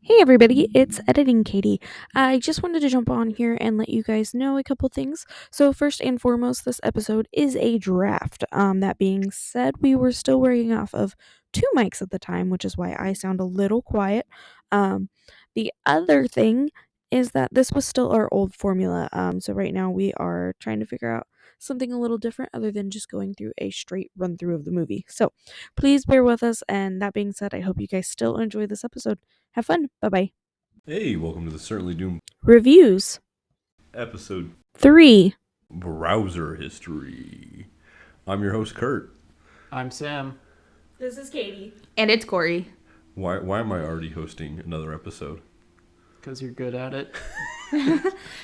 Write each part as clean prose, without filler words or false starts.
Hey everybody, it's Editing Katie. I just wanted to jump on here and let you guys know a couple things. So first and foremost, this episode is a draft. That being said, we were still working off of two mics at the time, which is why I sound a little quiet. The other thing is that this was still our old formula. So right now we are trying to figure out something a little different other than just going through a straight run through of the movie. So please bear with us. And that being said, I hope you guys still enjoy this episode. Have fun. Bye-bye. Hey, welcome to the Certainly Doom Reviews. Episode 3. Browser History. I'm your host, Kurt. I'm Sam. This is Katie. And it's Corey. Why am I already hosting another episode? Because you're good at it.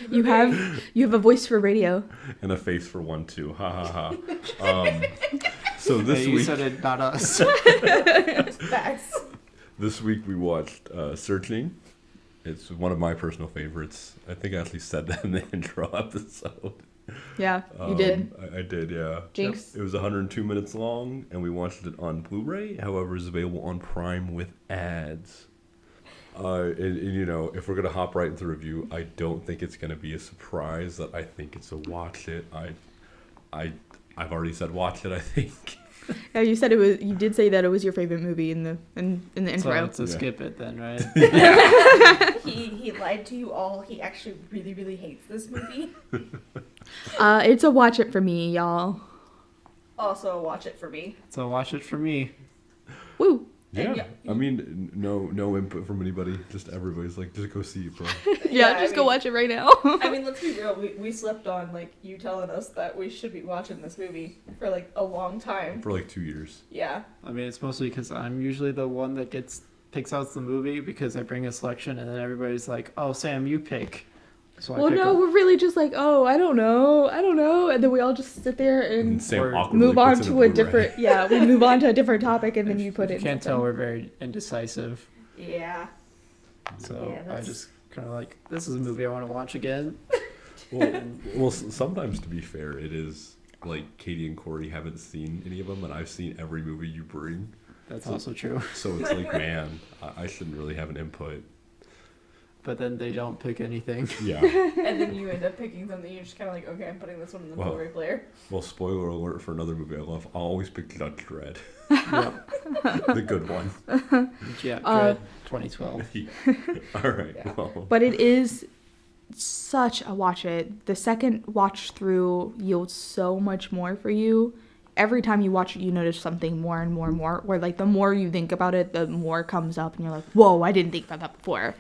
You have a voice for radio. And a face for one, too. Ha ha ha. So this You week... said it, not us. Facts. This week we watched Searching. It's one of my personal favorites. I think I actually said that in the intro episode. Yeah, you did. I did, yeah. Jinx. It was 102 minutes long, and we watched it on Blu-ray. However, it's available on Prime with ads. And you know, if we're gonna hop right into the review, I don't think it's gonna be a surprise that I think it's a watch it. I've already said watch it. I think. Yeah, you said it was. You did say that it was your favorite movie in the intro. So skip it then, right? He lied to you all. He actually really, really hates this movie. It's a watch it for me, y'all. Also, watch it for me. So watch it for me. Woo. Yeah, I mean, no input from anybody. Just everybody's like, just go see it, bro. Yeah, just go watch it right now. I mean, let's be real. We slept on, like, you telling us that we should be watching this movie for, like, a long time. For like 2 years. Yeah. I mean, it's mostly because I'm usually the one that picks out the movie because I bring a selection and then everybody's like, oh, Sam, you pick. So Well, no, we're really just like, oh, I don't know, and then we all just sit there and Sam awkwardly move on puts in to a Blu-ray. different. Yeah, we move on to a different topic, and then you put it. You can't tell we're very indecisive. Yeah. So Yeah, I just kind of like, this is a movie I want to watch again. Well, sometimes to be fair, it is like Katie and Corey haven't seen any of them, and I've seen every movie you bring. That's also true. So it's like, man, I shouldn't really have an input. But then they don't pick anything. Yeah. And then you end up picking something. You're just kind of like, okay, I'm putting this one in the Blu-ray player. Well, spoiler alert for another movie I love. I'll always pick Judge Dredd. Yep. The good one. Yeah, Dread 2012. All right. Yeah. Well, But it is such a watch it. The second watch through yields so much more for you. Every time you watch it, you notice something more and more and more. Where like the more you think about it, the more comes up, and you're like, "Whoa, I didn't think about that before."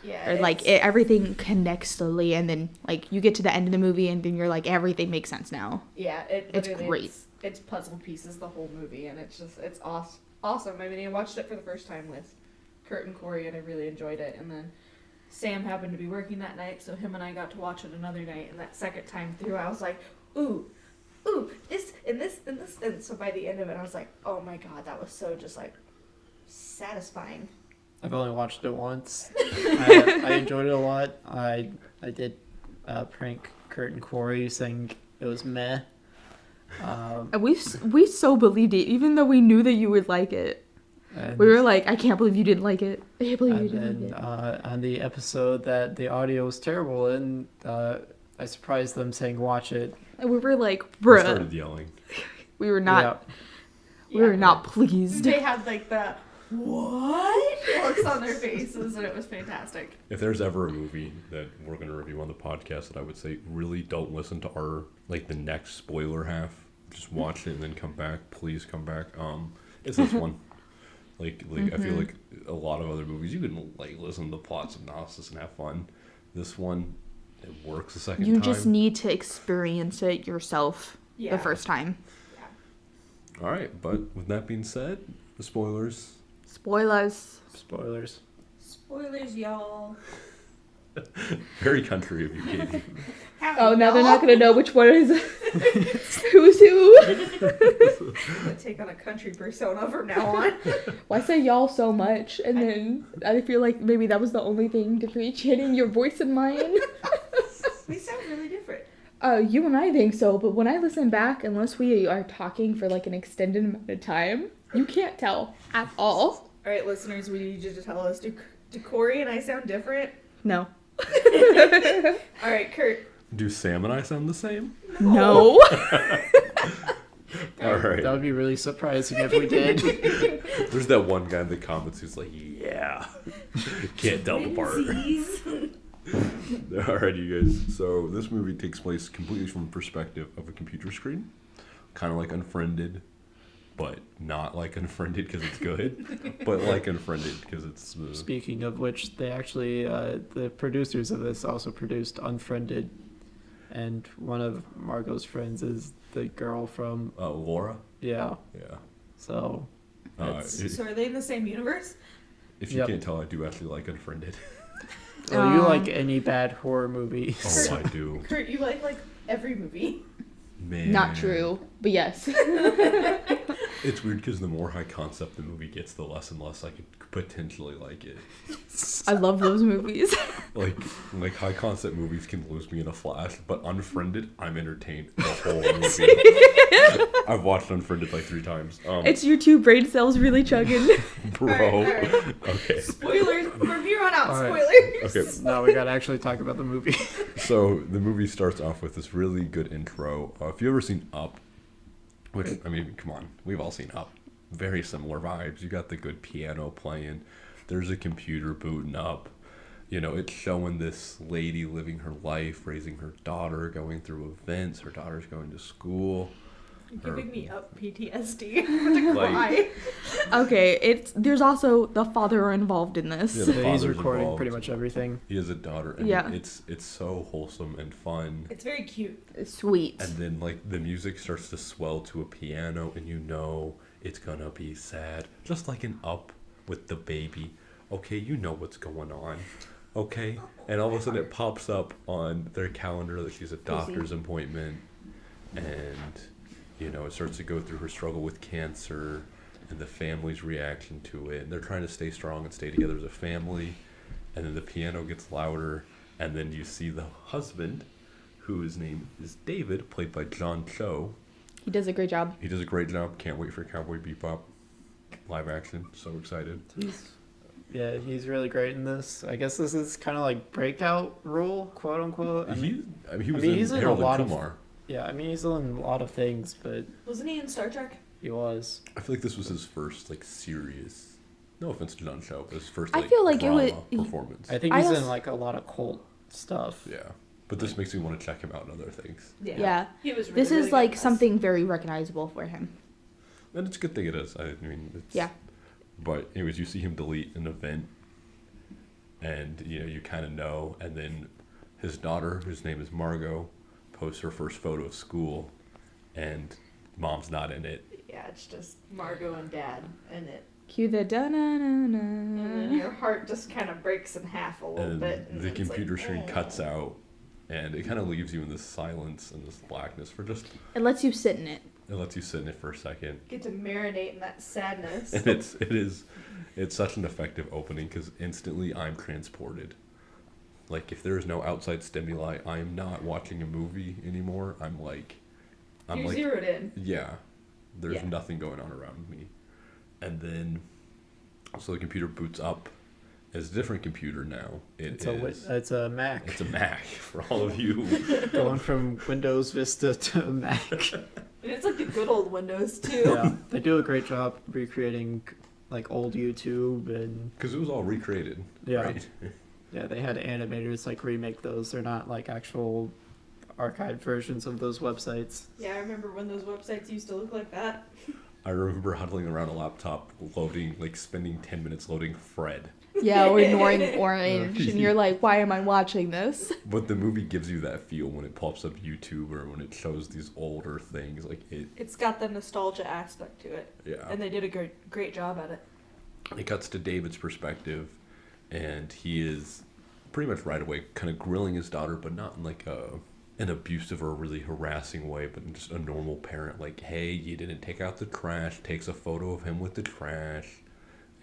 Yeah. Or like everything connects slowly, and then like you get to the end of the movie, and then you're like, everything makes sense now. Yeah, It's great. It's puzzle pieces the whole movie, and it's awesome. I mean, I watched it for the first time with Kurt and Corey, and I really enjoyed it. And then Sam happened to be working that night, so him and I got to watch it another night. And that second time through, I was like, ooh, this and this and this. And so by the end of it, I was like, oh my god, that was so just like satisfying. I've only watched it once. I enjoyed it a lot. I did prank Kurt and Corey saying it was meh. And we so believed it, even though we knew that you would like it. We were like, I can't believe you didn't like it. I can't believe you And didn't then like it. on the episode that the audio was terrible in, I surprised them saying watch it. And we were like, I bruh. started yelling. We were not. We were not pleased. They had like the what looks on their faces, and it was fantastic. If there's ever a movie that we're going to review on the podcast that I would say really don't listen to our, like, the next spoiler half, just watch it and then come back, please come back, it's this one. Like I feel like a lot of other movies, you can, like, listen to the plot synopsis and have fun. This one, it works the second time. You just need to experience it yourself the first time. Yeah. All right, but with that being said, the spoilers. Spoilers. Spoilers, y'all. Very country of you, Katie. Oh, now they're not gonna know which one is who's who. I'm gonna take on a country persona from now on. Why say y'all so much? And then I feel like maybe that was the only thing differentiating your voice and mine. We sound really different. You and I think so, but when I listen back, unless we are talking for like an extended amount of time, you can't tell at all. All right, listeners, we need you to tell us: Do Corey and I sound different? No. All right, Kurt. Do Sam and I sound the same? No. All right. That would be really surprising if we did. There's that one guy in the comments who's like, yeah. Can't tell apart. Alright, you guys. So this movie takes place completely from the perspective of a computer screen. Kind of like Unfriended, but not like Unfriended because it's good, but like Unfriended because it's... Speaking of which, they actually, the producers of this also produced Unfriended. And one of Margot's friends is the girl from... Laura? Yeah. Yeah. So... So are they in the same universe? If you can't tell, I do actually like Unfriended. Well, you like any bad horror movie. Oh, I do. Kurt, you like every movie. Man. Not true, but yes. It's weird because the more high concept the movie gets, the less and less I could potentially like it. I love those movies. Like high concept movies can lose me in a flash, but Unfriended, I'm entertained the whole movie. I've watched Unfriended like 3 times. It's your 2 brain cells really chugging. Bro. All right. Okay. Spoilers from here on out. All right. Spoilers. Okay. Now we gotta actually talk about the movie. So the movie starts off with this really good intro. If you've ever seen Up, which, I mean, come on, we've all seen Up. Very similar vibes. You got the good piano playing. There's a computer booting up. You know, it's showing this lady living her life, raising her daughter, going through events. Her daughter's going to school. You're giving me Up PTSD. I'm gonna cry. Okay, there's also the father involved in this. Yeah, the So he's father's recording involved. pretty much everything. He has a daughter, and Yeah. it's so wholesome and fun. It's very cute. Sweet. And then, like, the music starts to swell to a piano, and you know it's gonna be sad. Just like in Up with the baby. Okay, you know what's going on. Okay? And all of a sudden it pops up on their calendar that she's a doctor's appointment. And, you know, it starts to go through her struggle with cancer and the family's reaction to it. And they're trying to stay strong and stay together as a family. And then the piano gets louder. And then you see the husband, whose name is David, played by John Cho. He does a great job. He does a great job. Can't wait for Cowboy Bebop live action. So excited. He's really great in this. I guess this is kind of like breakout role, quote unquote. He was he's in in Harold a lot and of- Kumar. Yeah, I mean, he's in a lot of things, but Wasn't he in Star Trek? he was. I feel like this was his first like serious. No offense to John Cho, but his first I like feel like it drama was- performance. I think I he's also- in like a lot of cult stuff. Yeah, but this makes me want to check him out in other things, Yeah. He was really, This really is good like in this. something very recognizable for him. and it's a good thing it is. I mean, it's, Yeah. But anyways, you see him delete an event, and you know you kind of know, and then his daughter, whose name is Margot, posts her first photo of school, and mom's not in it. Yeah, it's just Margot and Dad in it. Cue the And then da-na-na-na. your heart just kind of breaks in half a little And bit. And the then it's computer like, screen oh. cuts out, and it kind of leaves you in this silence and this blackness for just. It lets you sit in it. It lets you sit in it for a second, Get to marinate in that sadness. and it's such an effective opening because instantly I'm transported. Like if there is no outside stimuli, I am not watching a movie anymore. I'm You're like, zeroed in. yeah, there's Yeah. nothing going on around me, and then so the computer boots up. It's a different computer now. It's a Mac. It's a Mac for all of you. Going from Windows Vista to Mac. And it's like the good old Windows too. Yeah, they do a great job recreating like old YouTube and Because it was all recreated, Yeah. right? yeah, they had animators like remake those. They're not like actual archived versions of those websites. Yeah, I remember when those websites used to look like that. I remember huddling around a laptop, spending 10 minutes loading Fred. Yeah, or ignoring Orange, and you're like, why am I watching this? But the movie gives you that feel when it pops up YouTube or when it shows these older things. Like It's got the nostalgia aspect to it. yeah. And they did a great job at it. It cuts to David's perspective, and he is pretty much right away kind of grilling his daughter, but not in like an abusive or really harassing way, but in just a normal parent. Like, hey, you didn't take out the trash. Takes a photo of him with the trash.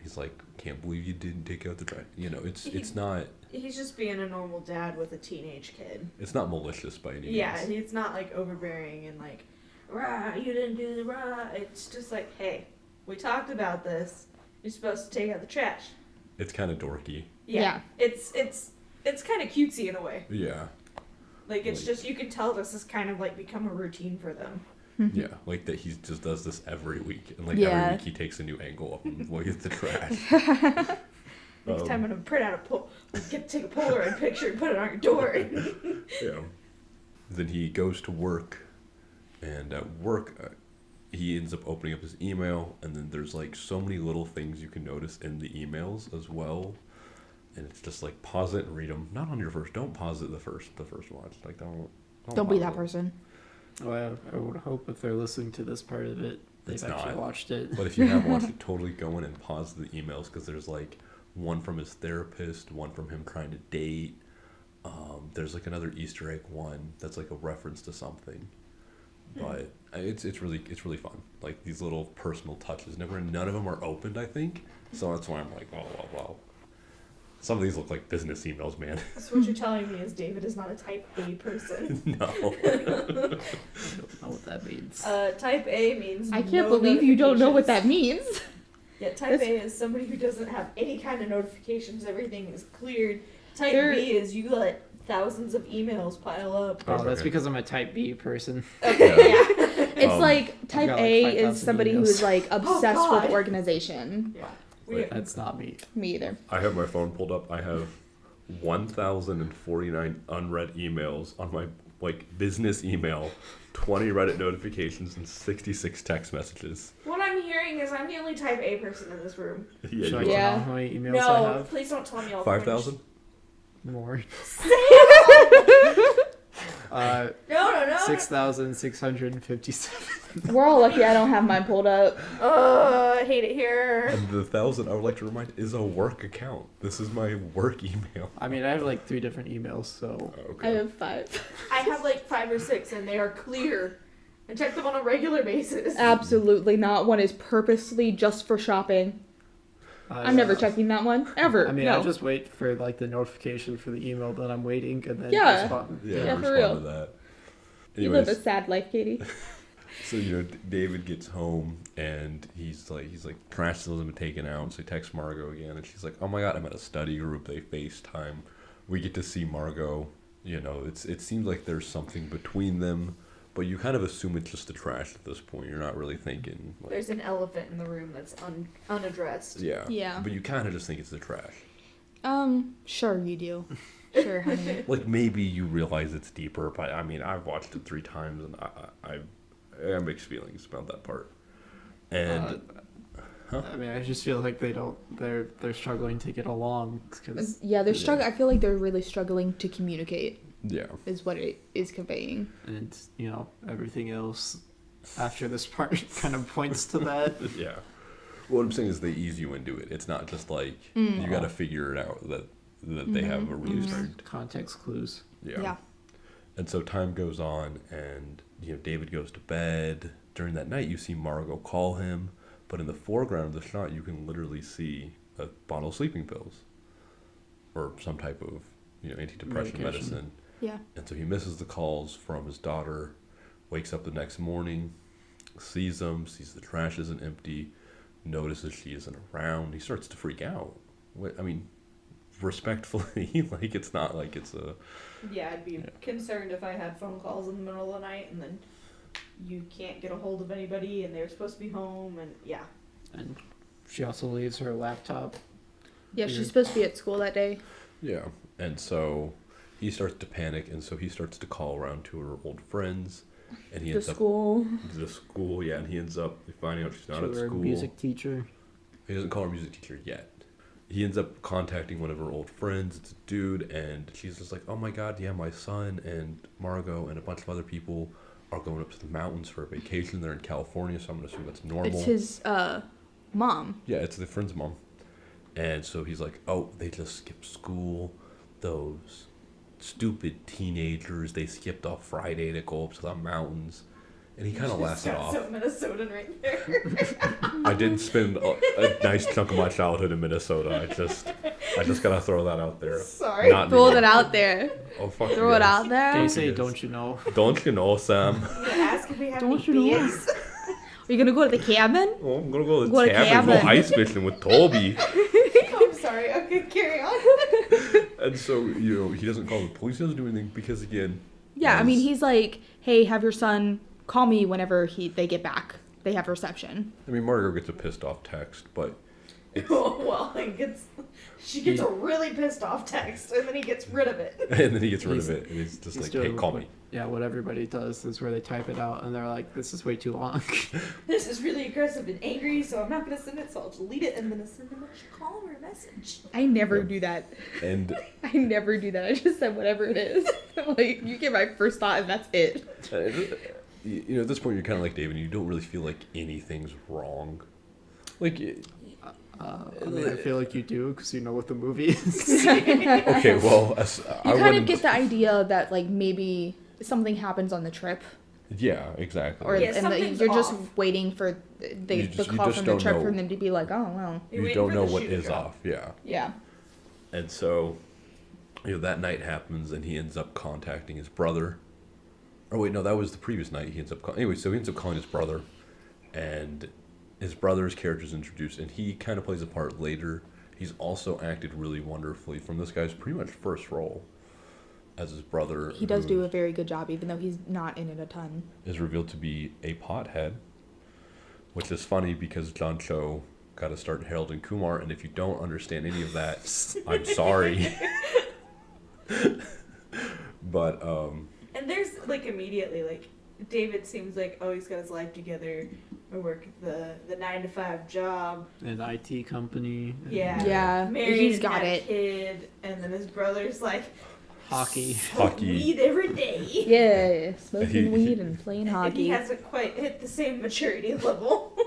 He's like, can't believe you didn't take out the trash. You know, it's not. He's just being a normal dad with a teenage kid. It's not malicious by any means. Yeah, it's not like overbearing and like, rah, you didn't do the rah. It's just like, hey, we talked about this. You're supposed to take out the trash. It's kind of dorky. Yeah. It's kind of cutesy in a way. Yeah. Like, it's just, you can tell this is kind of, like, become a routine for them. Yeah, like that he just does this every week. And, like, Yeah. every week he takes a new angle of him, look at the trash. Next time I'm going to print out take a Polaroid picture and put it on your door. Yeah. Then he goes to work, and at work, he ends up opening up his email, and then there's, like, so many little things you can notice in the emails as well. And it's just like, pause it and read them. Not on your first. Don't pause it the first watch. Like, don't be pause that it. person. Well, I would hope if they're listening to this part of it, they've It's actually not. watched it. But if you have watched it, totally go in and pause the emails, because there's like one from his therapist, one from him trying to date. There's like another Easter egg one that's like a reference to something. But it's really fun. Like these little personal touches. None of them are opened, I think. So that's why I'm like, oh wow. Some of these look like business emails, man. So what you're telling me is David is not a type A person. No. I don't know what that means. Type A means I can't no believe you don't know what that notifications. means. Yeah, type A is somebody who doesn't have any kind of notifications. Everything is cleared. Type There- B is you let thousands of emails pile up. Oh, that's Okay. because I'm a type B person. Okay, yeah. It's Um, like type got, like, A 5,000 is somebody emails. who's like obsessed God. with organization. Yeah. Wait, That's not me. Me either. I have my phone pulled up. I have 1,049 unread emails on my like business email, 20 Reddit notifications, and 66 text messages. What I'm hearing is I'm the only type A person in this room. Yeah, Should I you Yeah. tell how many emails I No, have? please don't tell me all. 5,000? More. No. 6,657. We're all lucky I don't have mine pulled up. Oh, I hate it here. And the 1,000 I would like to remind is a work account. This is my work email. I mean, I have like 3 different emails, so Okay. I have 5. I have like 5 or 6, and they are clear. I check them on a regular basis. Absolutely not. One is purposely just for shopping. I'm never checking that one ever. I mean, no. I just wait for like the notification for the email that I'm waiting, and then Yeah. respond. Yeah, Yeah, for respond real. to that. You live a Anyways, sad life, Katie. so David gets home and he's like trash still hasn't been taken out, so he texts Margot again, and she's like, oh my god, I'm at a study group. They FaceTime. We get to see Margot. It seems like there's something between them, but you kind of assume it's just the trash at this point. You're not really thinking. Like, There's an elephant in the room that's unaddressed. yeah. Yeah. But you kind of just think it's the trash. Sure you do. Sure, honey. Like maybe you realize it's deeper, but I mean, I've watched it 3 times and I have mixed feelings about that part. And I mean, I just feel like they're struggling to get along because Yeah, they're struggling. I feel like they're really struggling to communicate. yeah, Is what it is conveying. and everything else after this part kind of points to that. yeah. What I'm saying is they ease you into it. It's not just like you got to figure it out that they have a really strange. Context clues. Yeah. And so time goes on, and David goes to bed. During that night, you see Margot call him, but in the foreground of the shot, you can literally see a bottle of sleeping pills, or some type of antidepressant Medication. medicine. Yeah. And so he misses the calls from his daughter. Wakes up the next morning, sees them, sees the trash isn't empty, notices she isn't around. He starts to freak out. Respectfully, like it's not like it's a. Yeah, I'd be concerned if I had phone calls in the middle of the night and then you can't get a hold of anybody and they're supposed to be home, and yeah. And she also leaves her laptop. Yeah, she's Weird. supposed to be at school that day. Yeah, and so he starts to panic, and so he starts to call around to her old friends, and he The ends school. up the school. Yeah, and he ends up finding out she's not To at her school. music teacher. He doesn't call her music teacher yet. He ends up contacting one of her old friends. It's a dude, and she's just like, oh my god, yeah, my son and Margot and a bunch of other people are going up to the mountains for a vacation. They're in California, so I'm going to assume that's normal. It's his mom. Yeah, it's the friend's mom. And so he's like, oh, they just skipped school. Those stupid teenagers, they skipped off Friday to go up to the mountains. And he kind of laughs it Got off. so Minnesotan right there. I didn't spend a nice chunk of my childhood in Minnesota. I just gotta throw that out there. Sorry. Not Throw me. that out there. Oh, fuck Throw yes. it out there. They say, Yes. don't you know? Don't you know, Sam? I'm gonna ask if we have Don't any you know? beers. Are you gonna go to the cabin? Oh, I'm gonna go to Go the to cabin, go cabin. ice fishing with Toby. I'm sorry. Okay, carry on. And so, he doesn't call the police, he doesn't do anything because, again... Yeah, I mean, as- he's like, hey, have your son call me whenever they get back. They have reception. I mean, Margot gets a pissed off text, but... Well, she gets a really pissed off text, and then he gets rid of it. And then he gets rid of it, and he's just He's like, doing hey, call me. Yeah, what everybody does is where they type it out and they're like, this is way too long. This is really aggressive and angry, so I'm not gonna send it, so I'll delete it and then send a much calmer message. I never Yeah. do that. And I never do that. I just said whatever it is. Like, you get my first thought and that's it. at this point, you're kind of like David, and you don't really feel like anything's wrong. Like... I mean, I feel like you do because you know what the movie is. Okay, well, I You kind of wouldn't... get the idea that, like, maybe something happens on the trip. Yeah, exactly. Or Yeah, and something's you're just off. waiting for the You call just from the don't trip know. for them to be like, oh, well. You're You waiting don't for know the what shoe to is drop. off, yeah. Yeah. And so, that night happens, and he ends up contacting his brother. Oh, wait, no, that was the previous night. He ends up... Anyway, so he ends up calling his brother, and his brother's character is introduced, and he kind of plays a part later. He's also acted really wonderfully from this guy's pretty much first role as his brother. He does who do a very good job, even though he's not in it a ton. is revealed to be a pothead, which is funny because John Cho got to start Harold and Kumar, and if you don't understand any of that, I'm sorry. But And there's like immediately like David seems like he's got his life together. I work the 9-to-5 job. An IT company. and Yeah. Yeah, Married he's and got had a it. kid, and then his brother's like Hockey. smoke Hockey. weed every day. Yeah, smoking He- weed and playing And hockey. he hasn't quite hit the same maturity level.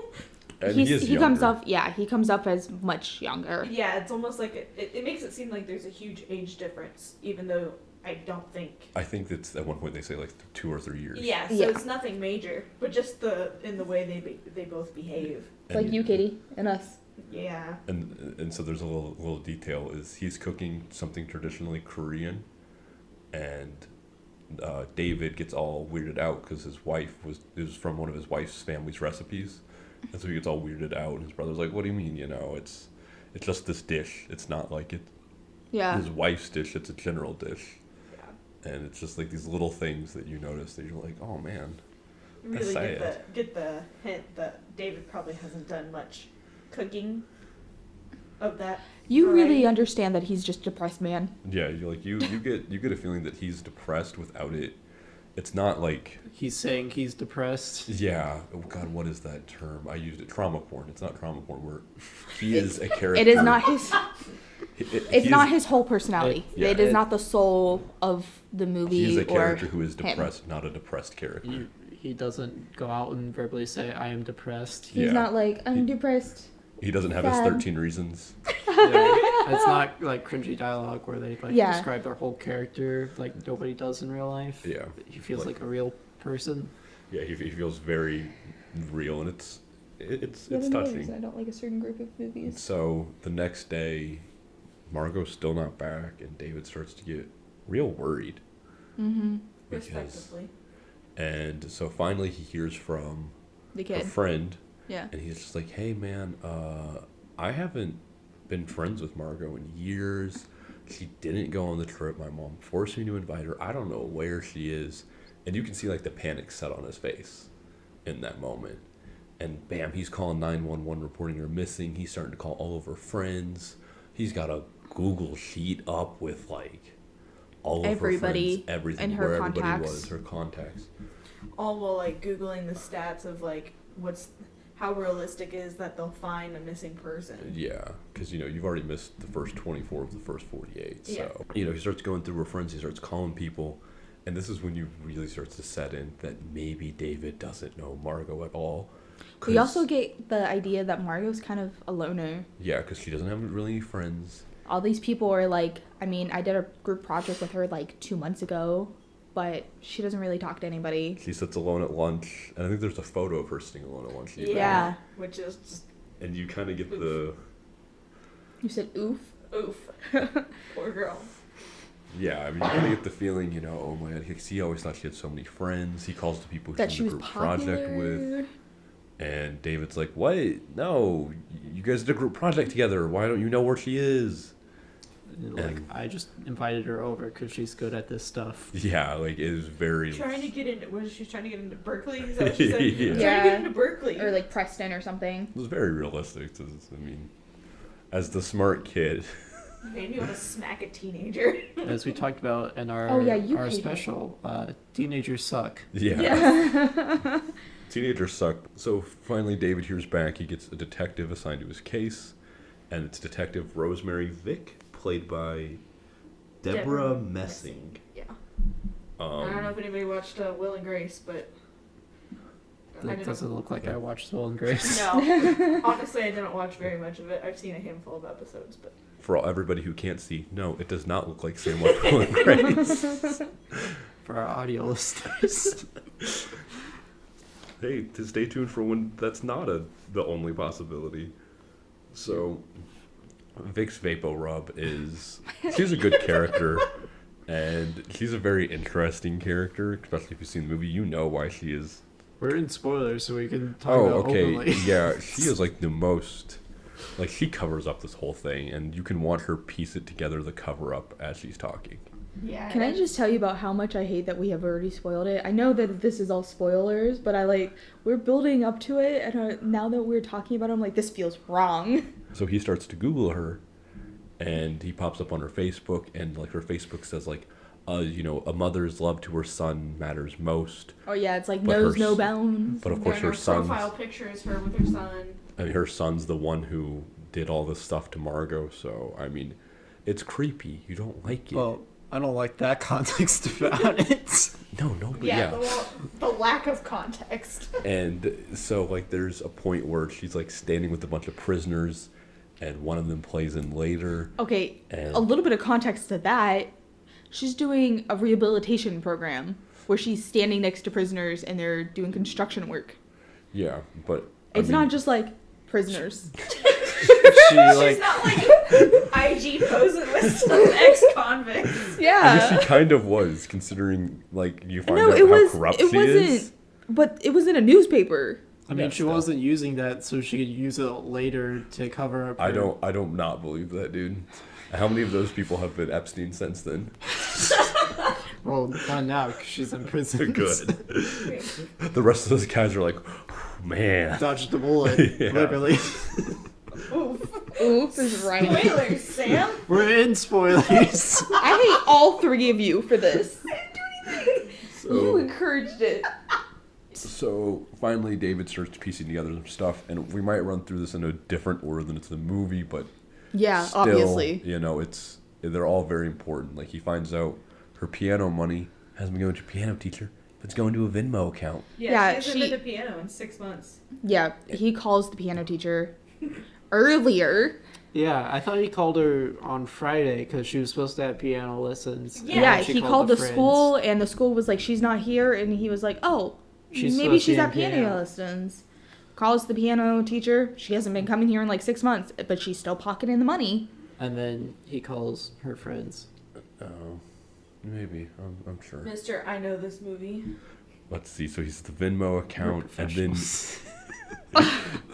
and He comes younger. off, yeah, he comes up as much younger. Yeah, it's almost like it makes it seem like there's a huge age difference, even though I don't think. I think that's at one point they say like 2 or 3 years. Yeah, so Yeah. it's nothing major, but just in the way they both behave. It's like you, Katie, and us. Yeah. And so there's a little detail is he's cooking something traditionally Korean, and David gets all weirded out because his wife it was from one of his wife's family's recipes, and so he gets all weirded out. And his brother's like, "What do you mean? It's just this dish. It's not like Yeah. his wife's dish. It's a general dish." Yeah. And it's just like these little things that you notice that you're like, "Oh man." Really sad. get the hint that David probably hasn't done much cooking of that. You really variety. understand that he's just a depressed man. Yeah, you get a feeling that he's depressed without it. It's not like, He's saying he's depressed. yeah, oh God, what is that term? I used it, trauma porn. It's not trauma porn where he is a character. It is not his. It's he not is, his whole personality. Yeah. It is not the soul of the movie He is a or character who is him. depressed, not a depressed character. He doesn't go out and verbally say, I am depressed. He's Yeah. not like, I'm depressed. He doesn't have his Sad. 13 reasons. Yeah. It's not like cringy dialogue where they like Yeah. describe their whole character like nobody does in real life. Yeah. He feels Like- like a real person. Yeah, he feels very real, and it's Yeah, touching. the reason I don't like a certain group of movies. So the next day, Margot's still not back, and David starts to get real worried. Mm-hmm. Respectively. And so finally he hears from The a kid. friend, Yeah. and he's just like, "Hey man, I haven't been friends with Margot in years. She didn't go on the trip. My mom forced me to invite her. I don't know where she is." And you can see like the panic set on his face in that moment. And bam, he's calling 911 reporting her missing. He's starting to call all of her friends. He's got a Google sheet up with like all of Everybody her friends, everything, and her where everybody contacts. was, her contacts. All while like Googling the stats of like how realistic is that they'll find a missing person. Yeah, because you've already missed the first 24 of the first 48. Yeah. So he starts going through her friends. He starts calling people, and this is when you really starts to set in that maybe David doesn't know Margot at all. We 'Cause- also get the idea that Margot's kind of a loner. yeah, because she doesn't have really any friends. All these people are like, I mean, I did a group project with her like 2 months ago, but she doesn't really talk to anybody. She sits alone at lunch, and I think there's a photo of her sitting alone at lunch. Yeah. Which is just And you kind of get the You said oof. oof. Poor girl. yeah. I mean, you kind of get the feeling, oh my God, he always thought she had so many friends. He calls the people That she's she in was the group popular. project with. And David's like, "What? No, you guys did a group project together. Why don't you know where she is?" Like, I just invited her over because she's good at this stuff. Yeah, like it is very. Trying to get into, was she trying to get into Berkeley? Is that what she said? Yeah. Trying to get into Berkeley. Or like Preston or something. It was very realistic. I mean, as the smart kid. Made me want to smack a teenager. As we talked about in our you our hate special, teenagers suck. Yeah. Teenagers suck. So finally, David hears back. He gets a detective assigned to his case, and it's Detective Rosemary Vick, played by Debra Messing. Yeah. I don't know if anybody watched Will and Grace, but That doesn't look like I watched Will and Grace. No. Honestly, I didn't watch very much of it. I've seen a handful of episodes, but. For everybody who can't see, no, it does not look like Sam watched Will and Grace. For our audio listeners. Hey, to stay tuned for when that's not the only possibility. So, Vic's Vapo Rub she's a good character, and she's a very interesting character, especially if you've seen the movie. You know why she is. We're in spoilers, so we can talk about openly. Yeah, she is like the most, like she covers up this whole thing, and you can watch her piece it together, the cover up, as she's talking. Yeah. Can I just tell you about how much I hate that we have already spoiled it? I know that this is all spoilers, but we're building up to it, and now that we're talking about it, I'm like, this feels wrong. So he starts to Google her, and he pops up on her Facebook, and like her Facebook says like, a mother's love to her son matters most. Oh yeah, it's like But knows her no s- bounds. But of course her son's, profile picture is her with her son. I mean, her son's the one who did all this stuff to Margot, so I mean, it's creepy. You don't like it. Well, I don't like that context about it. No, but Yeah, yeah. the lack of context. And so, like, there's a point where she's, like, standing with a bunch of prisoners, and one of them plays in later. Okay, And- a little bit of context to that. She's doing a rehabilitation program where she's standing next to prisoners and they're doing construction work. Yeah, but... It's not just, like, prisoners. She like She's not like IG posing with some ex-convicts. I Yeah. guess she kind of was, considering, like, you find No, out it how was. corrupt It she wasn't. is. But it was in a newspaper. I mean, Yeah, she still. wasn't using that so she could use it later to cover up. I don't not believe that, dude. How many of those people have been Epstein since then? Well, not now because she's in prison. Good. The rest of those guys are like, man. Dodged the bullet, Yeah. literally. Oof is right. Spoilers, Sam. We're in spoilers. I hate all three of you for this. You So, encouraged it. so finally, David starts piecing together some stuff, and we might run through this in a different order than it's the movie, but Yeah, still, obviously. you know, they're all very important. Like, he finds out her piano money hasn't been going to a piano teacher, but it's going to a Venmo account. Yeah, she hasn't been to piano in 6 months. Yeah, he calls the piano teacher earlier. Yeah, I thought he called her on Friday because she was supposed to have piano lessons. and Yeah, then she he called the friends. school, and the school was like, she's not here, and he was like, oh, She's maybe supposed to she's be at in piano piano. lessons. Calls the piano teacher. She hasn't been coming here in like 6 months, but she's still pocketing the money. And then he calls her friends. Oh, maybe. I'm sure. Mister, I know this movie. Let's see. So he's at the Venmo account, and then Professionals.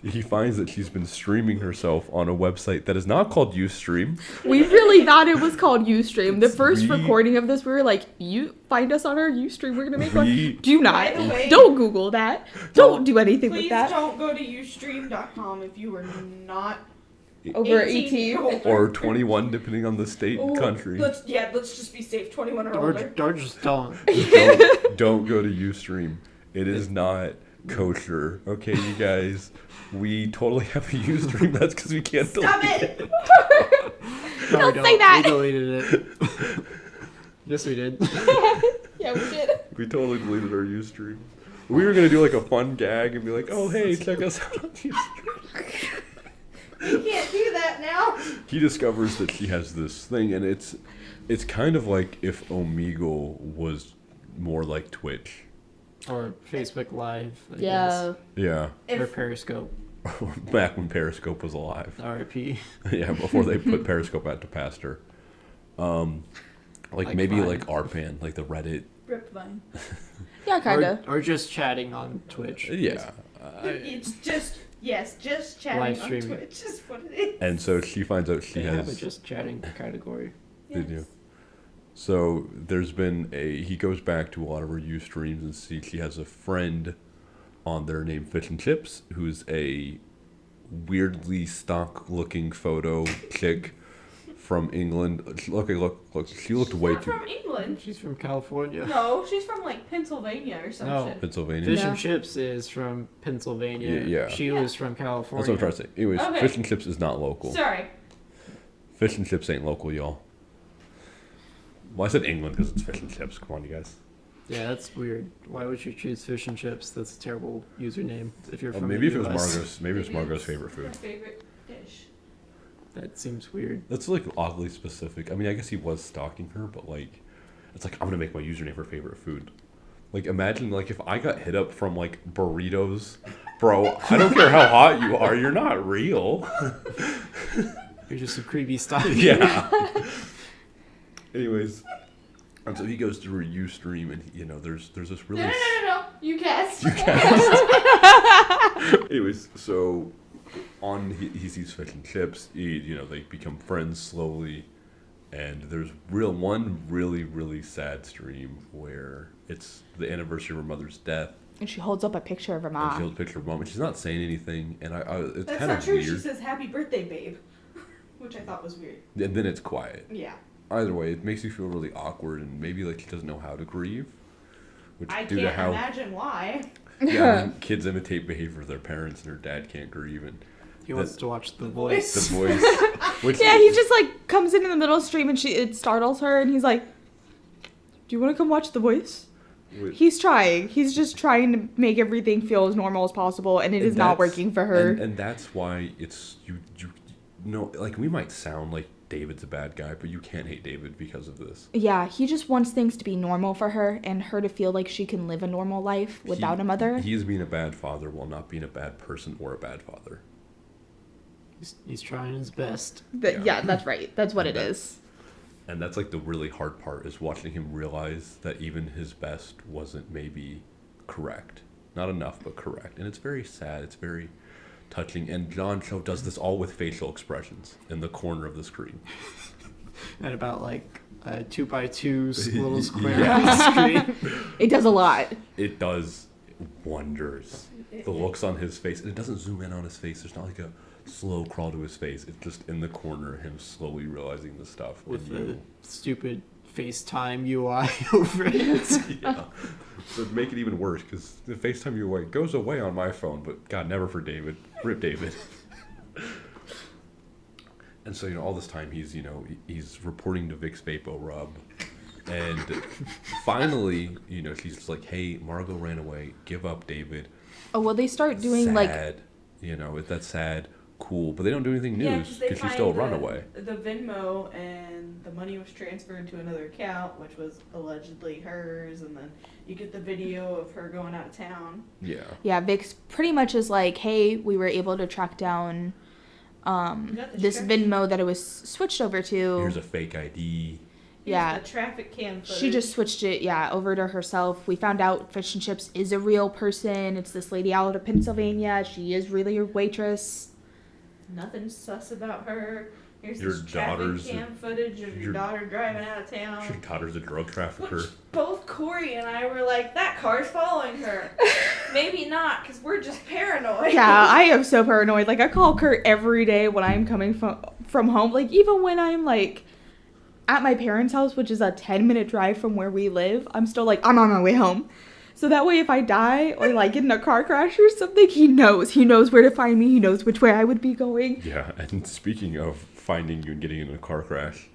he finds that she's been streaming herself on a website that is not called Ustream. We really thought it was called Ustream. The first We- recording of this, we were like, you find us on our Ustream. We're going to make We- one. Do not. By the way- Don't Google that. Don't do anything with Please that. don't go to ustream.com if you are not Over 18 18. older. Or 21, depending on the state and Oh, country. Let's just be safe. 21 or older. Or just don't. Don't go to Ustream. It is not kosher. Okay, you guys. We totally have a Ustream. That's because we can't Stop delete it! No, Don't we say that. We deleted it. Yes, we did. Yeah, we did. We totally deleted our Ustream. We were going to do like a fun gag and be like, oh, hey, check us out on Ustream. We can't do that now. He discovers that she has this thing, and it's kind of like if Omegle was more like Twitch. Or Facebook Live. I Yeah. Yeah. guess. Or If, Periscope. Back when Periscope was alive. RIP. Yeah, before they put Periscope out to pasture. Like maybe Vine. like RPAN, like the Reddit. Rip Vine. Yeah, kind of. Or just chatting on Twitch. Yeah. It's just Yes, just chatting Live on streaming. Twitch is what it is. And so she finds out she They have a has. just chatting category. They do. So there's been he goes back to a lot of her Ustreams and sees she has a friend on there named Fish and Chips, who's a weirdly stock-looking photo chick from England. Okay, look, she looked She's way not too from England. She's from California. No, she's from like Pennsylvania or some No. shit. Pennsylvania. Fish Yeah. and Chips is from Pennsylvania. Yeah. She was from California. That's what I'm trying to say. Anyways, Okay. Fish and Chips is not local. Sorry. Fish and Chips ain't local, y'all. Well, I said England because it's Fish and Chips. Come on, you guys. Yeah, that's weird. Why would you choose Fish and Chips? That's a terrible username if you're from Maybe the if it was US. Margot's. Maybe it's Margot's favorite Her food. favorite dish. That seems weird. That's like oddly specific. I mean, I guess he was stalking her, but like, it's like I'm gonna make my username her favorite food. Like, imagine like if I got hit up from like burritos, bro. I don't care how hot you are, you're not real. You're just a creepy stalker. Yeah. Anyways, and so he goes through a Ustream, and there's this really. No. You guessed. Anyways, so he sees Fish and Chips. They become friends slowly, and there's one really sad stream where it's the anniversary of her mother's death, And she holds up a picture of her and she mom. holds a picture of her mom, and she's not saying anything, and it's That's kind not of true. She weird. says "Happy birthday, babe," which I thought was weird. And then it's quiet. Yeah. Either way, it makes you feel really awkward, and maybe like she doesn't know how to grieve, which I due can't to how imagine why. yeah, when kids imitate behavior of their parents, and her dad can't grieve, and He wants to watch The the Voice. voice. Which Yeah, he just like comes in the middle of the stream and it startles her and he's like, "Do you want to come watch The Voice?" Wait. He's trying. He's just trying to make everything feel as normal as possible, and it And is not that's- working for her. And that's why it's you know, like we might sound like David's a bad guy, but you can't hate David because of this. Yeah, he just wants things to be normal for her and her to feel like she can live a normal life without a mother. He is being a bad father while not being a bad person or a bad father. He's trying his best. Yeah, that's right. That's what it is. And that's like the really hard part is watching him realize that even his best wasn't maybe correct. Not enough, but correct. And it's very sad. It's very touching. And John Cho does this all with facial expressions in the corner of the screen. And about like a 2x2 little square Yeah. on the screen. It does a lot. It does wonders. The looks on his face. And it doesn't zoom in on his face. There's not like a slow crawl to his face. It's just in the corner, him slowly realizing the stuff. With and the stupid FaceTime UI over it. yeah. So to make it even worse, because the FaceTime UI goes away on my phone, but God, never for David. Rip David. And so, all this time he's reporting to Vic's Vapo Rub. And finally, she's just like, hey, Margot ran away. Give up, David. Oh, well, they start doing sad. That's sad. Cool. But they don't do anything news because she's still a runaway. The Venmo and the money was transferred to another account, which was allegedly hers, and then you get the video of her going out of town. Yeah. Yeah, Vix pretty much is like, hey, we were able to track down this Venmo that it was switched over to. Here's a fake ID. Yeah. The traffic cam footage. She just switched it, over to herself. We found out Fish and Chips is a real person. It's this lady out of Pennsylvania. She is really a waitress. Nothing sus about her. Here's Your this traffic daughter's cam footage of your daughter driving out of town. Your daughter's a drug trafficker. Which both Corey and I were like, that car's following her. Maybe not, because we're just paranoid. Yeah, I am so paranoid. Like, I call Kurt every day when I'm coming from home. Like, even when I'm, like, at my parents' house, which is a 10-minute drive from where we live, I'm still like, I'm on my way home. So that way, if I die or, like, get in a car crash or something, he knows. He knows where to find me. He knows which way I would be going. Yeah, and speaking of finding you and getting in a car crash,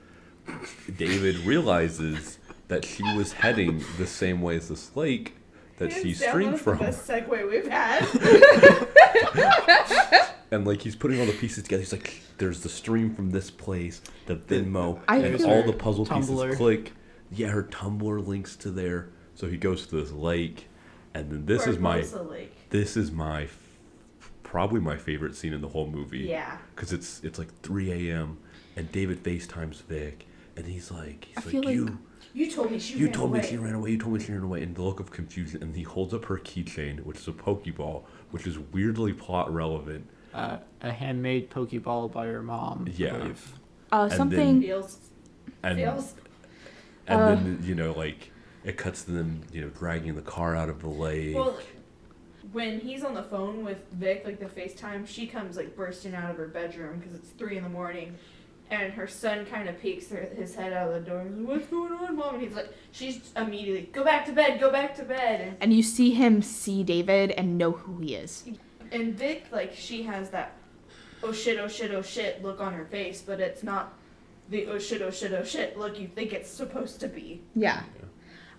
David realizes that she was heading the same way as this lake that she Hands down, streamed that's from. the best segue we've had. And like he's putting all the pieces together. He's like, "There's the stream from this place, the Venmo, I and feel- all the puzzle Tumblr. pieces click. Yeah, her Tumblr links to there. So he goes to this lake, and then this is my probably my favorite scene in the whole movie. Yeah. Because it's like 3 a.m. and David FaceTimes Vic, and he's like, I feel like you You told me she You ran told away. me she ran away. You told me she ran away. And the look of confusion. And he holds up her keychain, which is a Pokeball, which is weirdly plot relevant. A handmade Pokeball by her mom. Yeah. I believe. And Something. Feels. And Feels. then it cuts to them dragging the car out of the lake. Well, when he's on the phone with Vic, like the FaceTime, she comes like bursting out of her bedroom because it's 3 a.m. And her son kind of peeks his head out of the door and he's like, "What's going on, Mom?" And he's like, she's immediately, "Go back to bed, go back to bed." And you see him see David and know who he is. And Vic, like, she has that, oh shit, oh shit, oh shit look on her face, but it's not the oh shit, oh shit, oh shit look you think it's supposed to be. Yeah.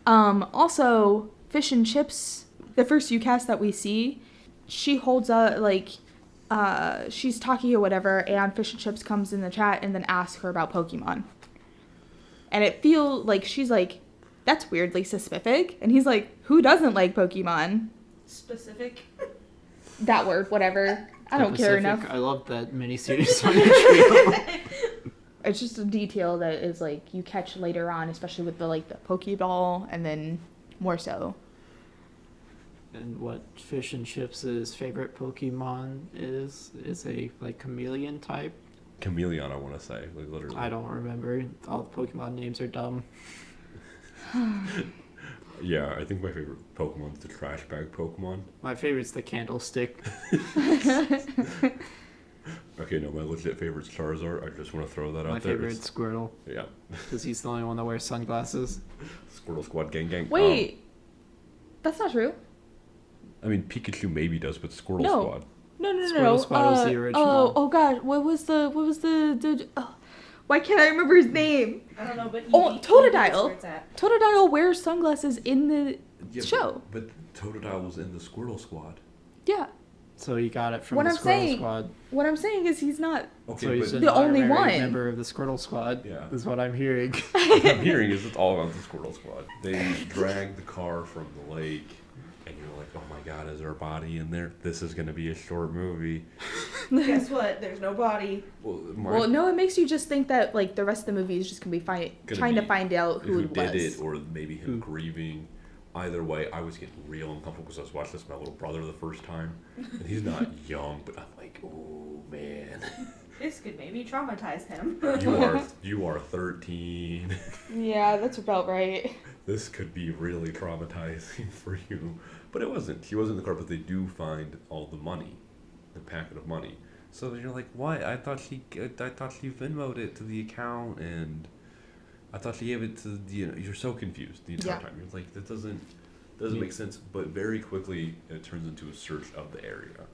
Also, Fish and Chips, the first UCast that we see, she holds up, like, she's talking or whatever, and Fish and Chips comes in the chat and then asks her about Pokemon. And it feels like she's like, that's weirdly specific. And he's like, who doesn't like Pokemon? Specific. That word, whatever. I don't care enough. I love that miniseries on HBO. It's just a detail that is like you catch later on, especially with the Pokeball, and then more so. And what Fish and Chips' favorite Pokemon is a chameleon type. Chameleon, I want to say, like literally. I don't remember. All the Pokemon names are dumb. Yeah, I think my favorite Pokemon is the trash bag Pokemon. My favorite's the Candlestick. Okay, no, my legit favorite's Charizard. I just want to throw that My out there. favorite's Squirtle, Yeah. because he's the only one that wears sunglasses. Squirtle Squad gang gang. Wait, that's not true. I mean, Pikachu maybe does, but Squirtle No. Squad. No. Squirtle Squad was the original. Oh God, what was the why can't I remember his name? I don't know, but he Totodile. knows where it's at. Totodile wears sunglasses in the Yeah, show. But Totodile was in the Squirtle Squad. Yeah. So you got it from What the I'm Squirtle saying- Squad. What I'm saying is he's not. Okay, So he's but an The only honorary one. member of the Squirtle Squad. Yeah. Is what I'm hearing. what I'm hearing is it's all about the Squirtle Squad. They drag the car from the lake, and you're like, oh my god, is there a body in there? This is going to be a short movie. Guess what? There's no body. Well, no, it makes you just think that the rest of the movie is just gonna be trying to find out who it did was. it, or maybe him grieving. Either way, I was getting real uncomfortable because I was watching this with my little brother the first time, and he's not young, but I'm like, oh man, This could maybe traumatize him. you are 13. Yeah, that's about right. This could be really traumatizing for you, but it wasn't. She wasn't in the car, but they do find all the money, the packet of money. So you're like, what? I thought she Venmoed it to the account, and I thought she gave it to you're so confused the entire time. You're like, that doesn't make sense. But very quickly it turns into a search of the area.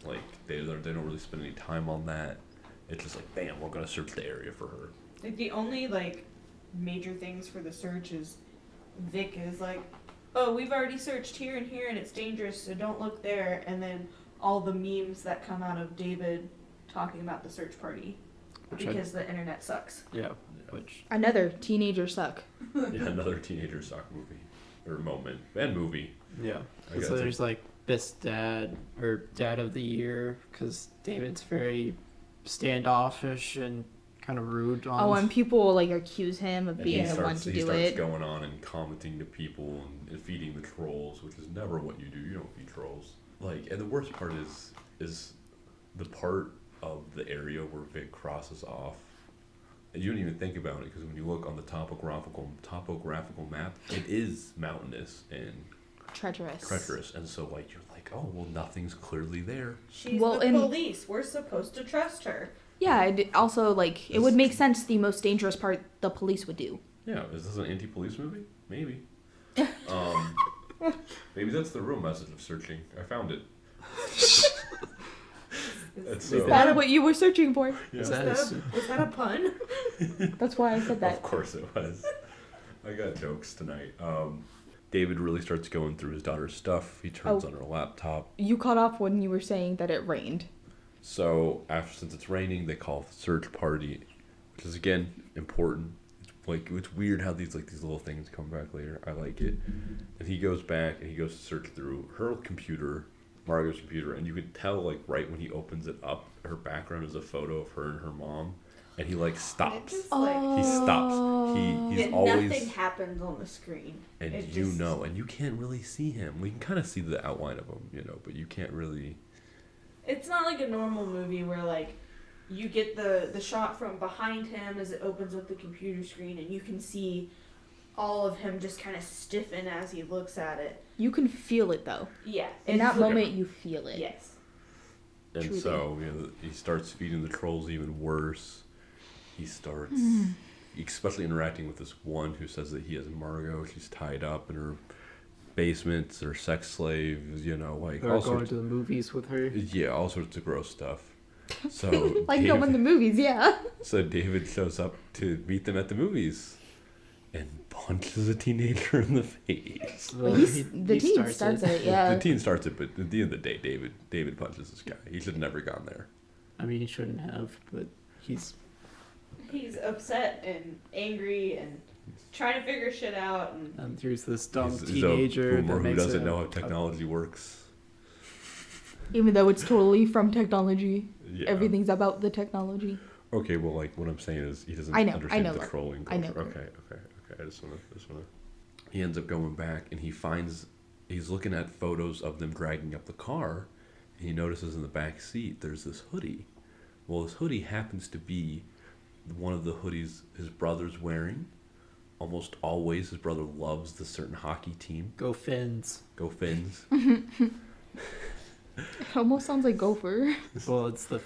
Like they don't really spend any time on that. It's just like, bam, we're gonna search the area for her. Like the only major things for the search is Vic is like, oh, we've already searched here and here and it's dangerous, so don't look there. And then all the memes that come out of David talking about the search party because the internet sucks. Yeah, which Another teenager suck. Yeah, another teenager sock movie or moment and movie. yeah. I So gotta there's best dad or dad of the year because David's very standoffish and kind of rude on. Oh, and people accuse him of And being he the one to he do starts it. going on and commenting to people and feeding the trolls, which is never what you do. You don't feed trolls. And the worst part is the part of the area where Vic crosses off. And you don't even think about it because when you look on the topographical map, it is mountainous and treacherous, and so you're like, oh well, nothing's clearly there. She's Well, the and- police. We're supposed to trust her. Yeah, also it would make sense the most dangerous part the police would do. Yeah, is this an anti-police movie? Maybe. Maybe that's the real message of searching. I found it. It's Is that what you were searching for? Yeah. Is Was that a pun? That's why I said that. Of course it was. I got jokes tonight. David really starts going through his daughter's stuff. He turns on her laptop. You caught off when you were saying that it rained. So since it's raining, they call the search party, which is again important. It's weird how these little things come back later. I like it. And he goes back and he goes to search through her computer, Margot's computer, and you can tell right when he opens it up, her background is a photo of her and her mom. and he like stops. Just, He stops. He's and always nothing happens on the screen. and It you just- know, and you can't really see him. We can kind of see the outline of him, but you can't really. It's not like a normal movie where like you get the shot from behind him as it opens up the computer screen and you can see all of him just kind of stiffen as he looks at it. You can feel it though. Yeah. In that moment, you feel it. Yes. And Truly. so he starts feeding the trolls even worse. He starts, especially interacting with this one who says that he has Margot. She's tied up in her basement. They're sex slaves. Like Or all going sorts. to the movies with her. Yeah, all sorts of gross stuff. So Like going to the movies, yeah. So David shows up to meet them at the movies, and punches a teenager in the face. Well, the teen starts it, yeah. The teen starts it, but at the end of the day, David punches this guy. He should have never gone there. I mean, he shouldn't have, but he's upset and angry and trying to figure shit out. And there's this dumb He's a teenager boomer that who makes doesn't know how technology works. Even though it's totally from technology. Yeah. Everything's about the technology. Okay, well, like what I'm saying is he doesn't I know understand the Lark. trolling I culture. know. Okay. I just wanna. He ends up going back and he's looking at photos of them dragging up the car, and he notices in the back seat there's this hoodie. Well, this hoodie happens to be one of the hoodies his brother's wearing. Almost always, his brother loves the certain hockey team. Go Finns. Go Finns. It almost sounds like gopher. Well, it's the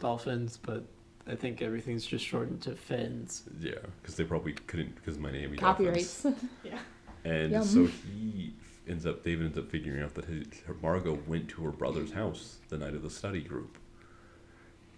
Dolphins, but I think everything's just shortened to Finns. Yeah, because they probably couldn't because of Miami Copyrights. Dolphins. yeah. And Yum. so David ends up figuring out that Margot went to her brother's house the night of the study group.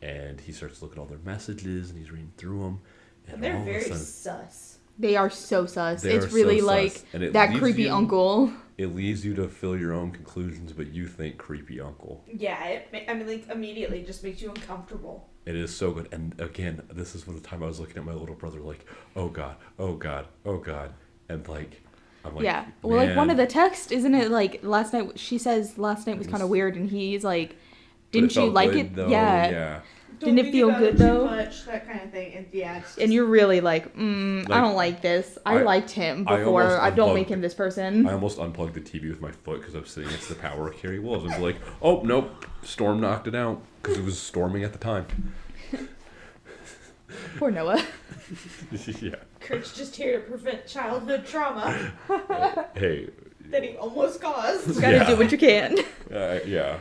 And he starts to look at all their messages, and he's reading through them. And they're all of a very sudden, sus. They are so sus. They It's are so really sus. like And it that leaves creepy you- uncle. it leaves you to fill your own conclusions, but you think creepy uncle. Yeah, like immediately just makes you uncomfortable. It is so good. And again, this is the time I was looking at my little brother like, oh God, oh God, oh God. And like, I'm like, Yeah. Well, like one man. of the texts, isn't it like last night? She says last night was kind of weird, and he's like, But "Didn't you felt like good, it?" though. Yeah. Yeah. Didn't it think feel about good, it too though? Much, that kind of thing. And yeah, it's just, And you're really like, I Like, don't like this. I liked him I before. almost I don't unplugged- make him this person. I almost unplugged the TV with my foot because I was sitting next to the power carry walls. I was like, oh, nope. Storm knocked it out because it was storming at the time. Poor Noah. Yeah. Kurt's just here to prevent childhood trauma Hey. that he almost caused. You gotta Yeah. do what you can. Yeah.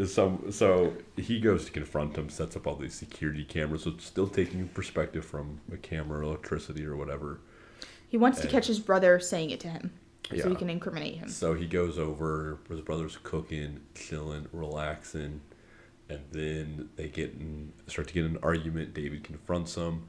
So he goes to confront him, sets up all these security cameras, so it's still taking perspective from a camera, electricity, or whatever. He wants to And- catch his brother saying it to him, Yeah. so he can incriminate him. So he goes over, his brother's cooking, chilling, relaxing, and then they start to get in an argument. David confronts him,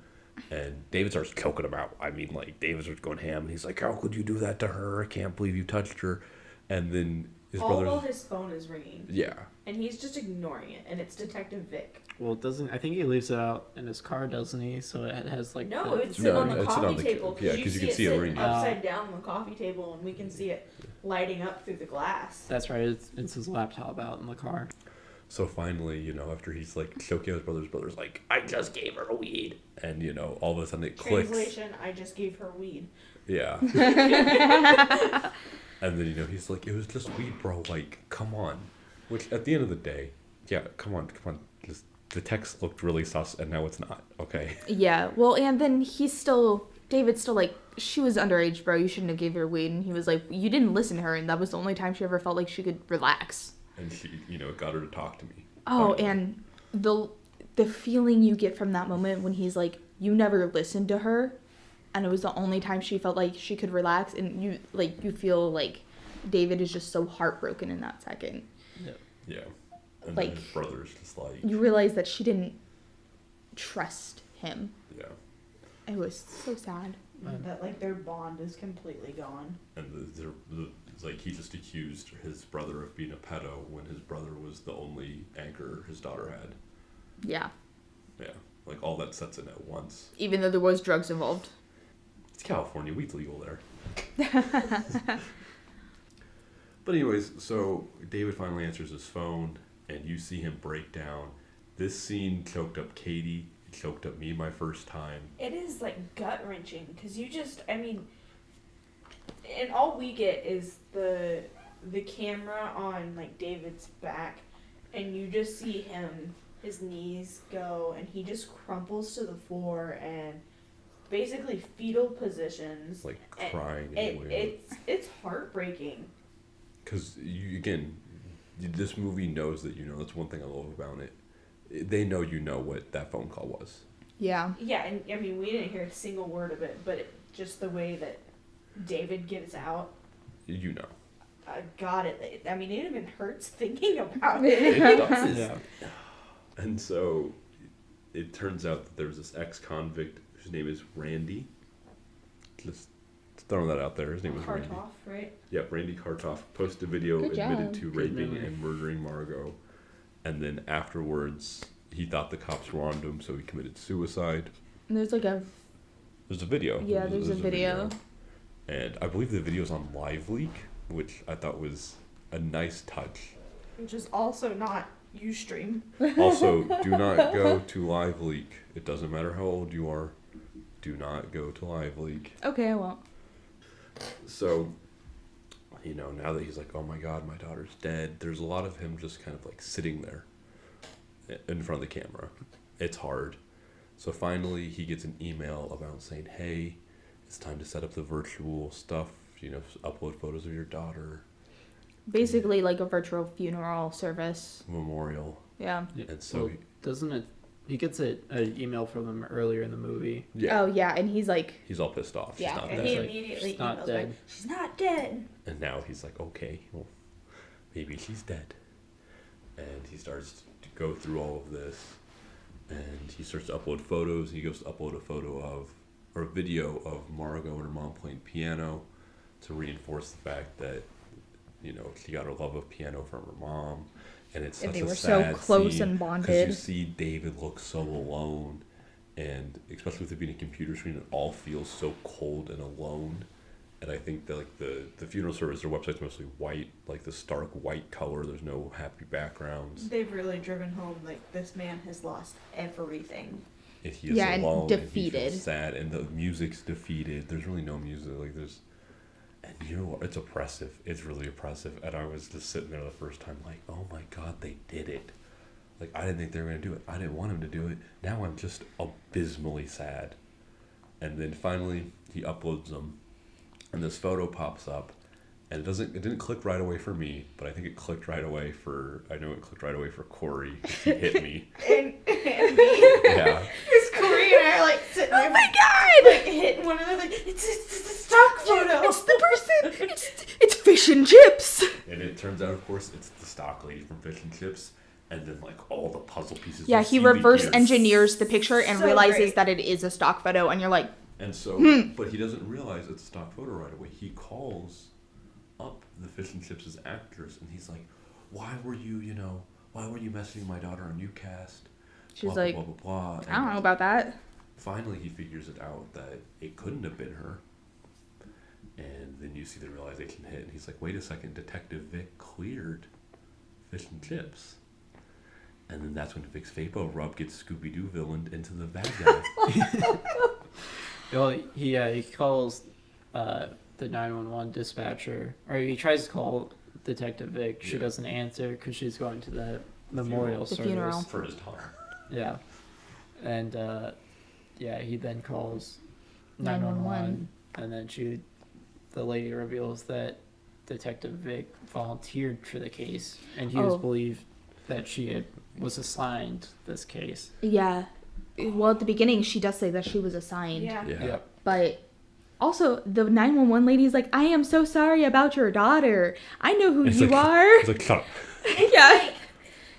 and David starts choking him out. I mean, like, David starts going ham, and he's like, how could you do that to her? I can't believe you touched her. And then his All while brother... his phone is ringing. Yeah. And he's just ignoring it. And it's Detective Vic. Well, I think he leaves it out in his car, doesn't he? So it has like. No, the- it's sitting No, on the it's sitting coffee on the- table. yeah, 'cause you can see it sitting ringing. upside down on the coffee table, and we can see it lighting up through the glass. That's right. It's his laptop out in the car. So finally, after he's like choking his brother's like, I just gave her weed. And, all of a sudden it clicks. Translation, I just gave her weed. Yeah. And then, he's like, it was just weed, bro. Like, come on. Which, at the end of the day, yeah, come on. Just, the text looked really sus, and now it's not. Okay. Yeah, well, and then David's still like, she was underage, bro. You shouldn't have gave her weed. And he was like, you didn't listen to her, and that was the only time she ever felt like she could relax. And she, got her to talk to me. Oh, Finally. and the feeling you get from that moment when he's like, you never listened to her, and it was the only time she felt like she could relax, and you feel like David is just so heartbroken in that second. Yeah. And Like, then his brother's just like, You realize that she didn't trust him. yeah. It was so sad. That, like, their bond is completely gone. And it's like he just accused his brother of being a pedo when his brother was the only anchor his daughter had. Yeah. Yeah. Like, all that sets in at once. Even though there was drugs involved. It's California. Weed's legal there. But anyways, so David finally answers his phone, and you see him break down. This scene choked up Katie He choked up me my first time. It is like gut wrenching because and all we get is the camera on like David's back, and you just see his knees go, and he just crumples to the floor and basically fetal positions, Like crying. It's heartbreaking. Because this movie knows that that's one thing I love about it. They know what that phone call was. Yeah. Yeah, and we didn't hear a single word of it, but just the way that David gets out. I got it. It even hurts thinking about it. It does. Yeah. And so it turns out that there's this ex-convict whose name is Randy. Just throwing that out there. His name was Randy. Kartoff, right? Yeah, Randy Kartoff posted a video, Good admitted job. to Good raping memory. and murdering Margot. And then afterwards, he thought the cops were onto him, so he committed suicide. And there's like a There's a video. Yeah, there's a video. And I believe the video's on LiveLeak, which I thought was a nice touch. Which is also not Ustream. Also, do not go to LiveLeak. It doesn't matter how old you are. Do not go to LiveLeak. Okay, I won't. So, now that he's like, oh my god, my daughter's dead, there's a lot of him just kind of like sitting there in front of the camera. It's hard. So finally, he gets an email about saying, hey, it's time to set up the virtual stuff, upload photos of your daughter. Basically, like a virtual funeral service. Memorial. Yeah. And so doesn't it? He gets an email from him earlier in the movie. yeah, Oh, yeah, and he's like, he's all pissed off. Yeah. She's not And dead. he Like, immediately she's not emails dead. back, she's not dead. And now he's like, okay, well, maybe she's dead. And he starts to go through all of this. And he starts to upload photos. He goes to upload a video of Margot and her mom playing piano to reinforce the fact that, she got her love of piano from her mom. And it's and such they a were so sad close scene, and because bonded. you see David look so alone. And especially with it being a computer screen, it all feels so cold and alone. And I think that like the funeral service, their website's mostly white, like the stark white color. There's no happy backgrounds. They've really driven home like this man has lost everything. And he is Yeah, and alone. And he defeated. feels sad, and the music's defeated. There's really no music. Like and it's oppressive. It's really oppressive. And I was just sitting there the first time, like, oh my god, they did it. Like I didn't think they were gonna do it. I didn't want him to do it. Now I'm just abysmally sad. And then finally he uploads them. And this photo pops up, and it didn't click right away for me, but I think it clicked right away for Corey. He hit me. And me, Yeah. because Corey and I are like sitting there, Oh my god! like hitting one another, like, it's a stock photo. It's the person! It's fish and chips! And it turns out, of course, it's the stock lady from Fish and Chips, and then like all the puzzle pieces. Yeah, you he see reverse the gears. engineers the picture and So realizes great. that it is a stock photo, and you're like, And so, but he doesn't realize it's a stock photo right away. He calls up the Fish and Chips' actress, and he's like, why were you messaging my daughter on Newcast? she's Blah, like, blah, blah, blah, blah. I don't know about that. Finally, he figures it out that it couldn't have been her. And then you see the realization hit, and he's like, wait a second, Detective Vic cleared Fish and Chips. And then that's when Vic's Vapo Rub gets Scooby-Doo villained into the bad guy. Well, he calls the 911 dispatcher, or he tries to call Detective Vic. She Yeah. doesn't answer because she's going to the memorial The service. funeral. For his daughter. Yeah, and he then calls 911. 911, and then the lady reveals that Detective Vic volunteered for the case, and he was Oh. believed that she was assigned this case. Yeah. Well, at the beginning, she does say that she was assigned. Yeah. Yeah. Yep. But also, the 911 lady's like, I am so sorry about your daughter. I know who It's you like- are. It's like, shut up. Yeah. Like,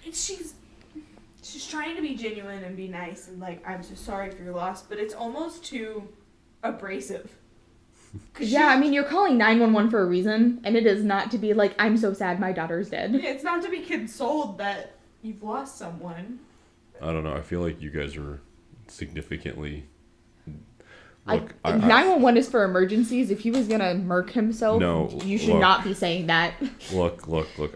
and she's trying to be genuine and be nice and like, I'm so sorry for your loss, but it's almost too abrasive. 'Cause Yeah, I mean, you're calling 911 for a reason, and it is not to be like, I'm so sad my daughter's dead. it's not to be consoled that you've lost someone. I don't know. I feel like you guys are significantly. Like 911 is for emergencies. If he was gonna murk himself, No, you should look. not be saying that. Look.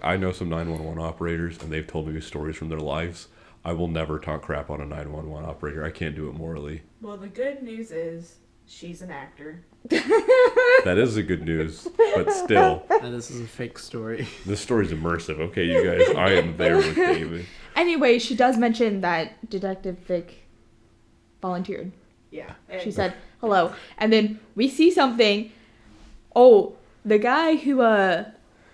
I know some 911 operators, and they've told me stories from their lives. I will never talk crap on a 911 operator. I can't do it morally. Well, the good news is she's an actor. That is the good news, but still, And this is a fake story. this story's immersive. Okay, you guys, I am there with David. Anyway, she does mention that Detective Vic volunteered. Yeah. She said hello, and then we see something. Oh, the guy who Killed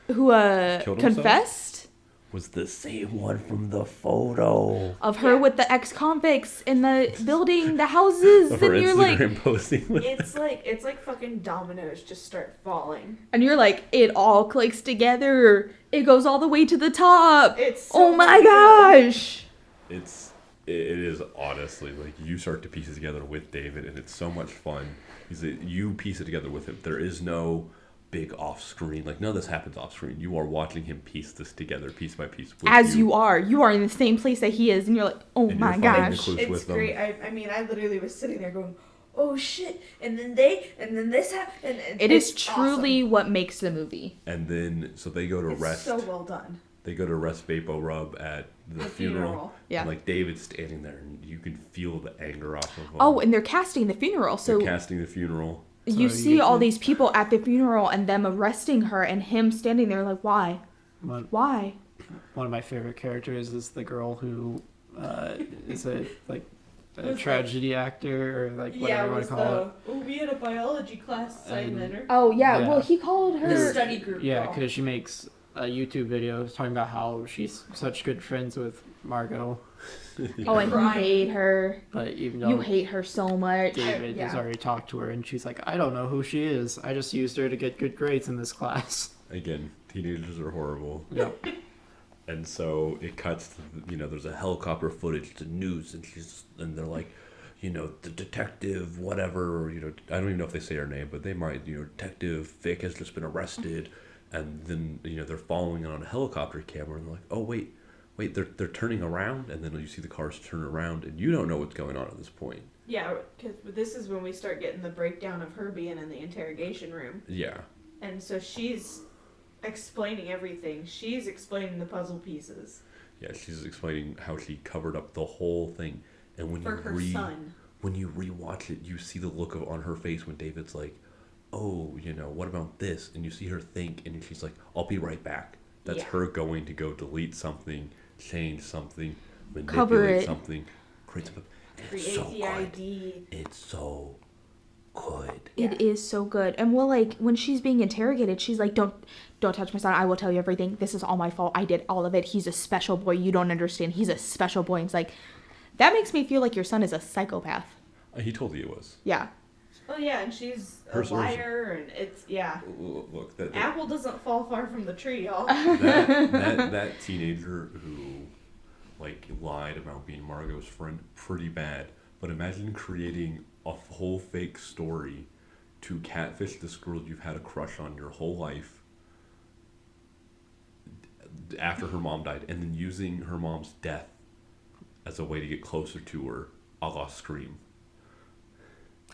himself? confessed Was the same one from the photo. of her with the ex-convicts in the building, the houses, Of her and you're like, Instagram posting. It's like fucking dominoes just start falling. and you're like, it all clicks together. It goes all the way to the top. It's so Oh my good. gosh. It is honestly like you start to piece it together with David, and it's so much fun. Is that you piece it together with him? There is no big off screen. Like none of this happens off screen. You are watching him piece this together, piece by piece. With As you are in the same place that he is, and you're like, oh And my you're finding the gosh. clues It's with them. great. I mean, I literally was sitting there going, "Oh shit!" And then this happened. It is truly what makes the movie. And then so they go to It's rest. so well done. They go to arrest Vapo Rub at the funeral. Yeah. And like David's standing there, and you can feel the anger off of him. Oh, and they're casting the funeral, so They're casting the funeral. you So see you all can- these people at the funeral and them arresting her and him standing there like, why? One Why? of my favorite characters is the girl who is a like a Who's tragedy actor or like whatever you want to call it. Oh, we had a biology class assignment. Oh yeah, Yeah. well he called The her. study group. Yeah, girl. because she makes a YouTube video talking about how she's such good friends with Margot, Oh, and you Crying. hate her. but even though You hate her so much. David Yeah. has already talked to her, and she's like, I don't know who she is. I just used her to get good grades in this class. Again, teenagers are horrible. Yep. And so it cuts to, there's a helicopter footage to news, and they're like, the detective, whatever, or, I don't even know if they say her name, but they might, Detective Vic has just been arrested, and then, they're following it on a helicopter camera, and they're like, oh, wait, they're turning around, and then you see the cars turn around, and you don't know what's going on at this point. Yeah, because this is when we start getting the breakdown of her being in the interrogation room, Yeah. and so she's explaining everything. She's explaining the puzzle pieces Yeah, she's explaining how she covered up the whole thing, and when for her son. when you rewatch it, you see the look on her face when David's like, oh, what about this? And you see her think, and she's like, I'll be right back. That's Yeah. her going to go delete something, change something, Cover manipulate it. something, create something. And it's Create so the good. ID. It's so good. It is so good. And well, like when she's being interrogated, she's like, "Don't touch my son. I will tell you everything. This is all my fault. I did all of it. He's a special boy. You don't understand. He's a special boy." And it's like, that makes me feel like your son is a psychopath. He told you it was. Yeah. Oh yeah, and she's a Her source- liar, and it's yeah. Look, that Apple doesn't fall far from the tree, y'all. that teenager who lied about being Margot's friend, pretty bad. But imagine creating a whole fake story to catfish this girl you've had a crush on your whole life after her mom died, and then using her mom's death as a way to get closer to her, a la Scream.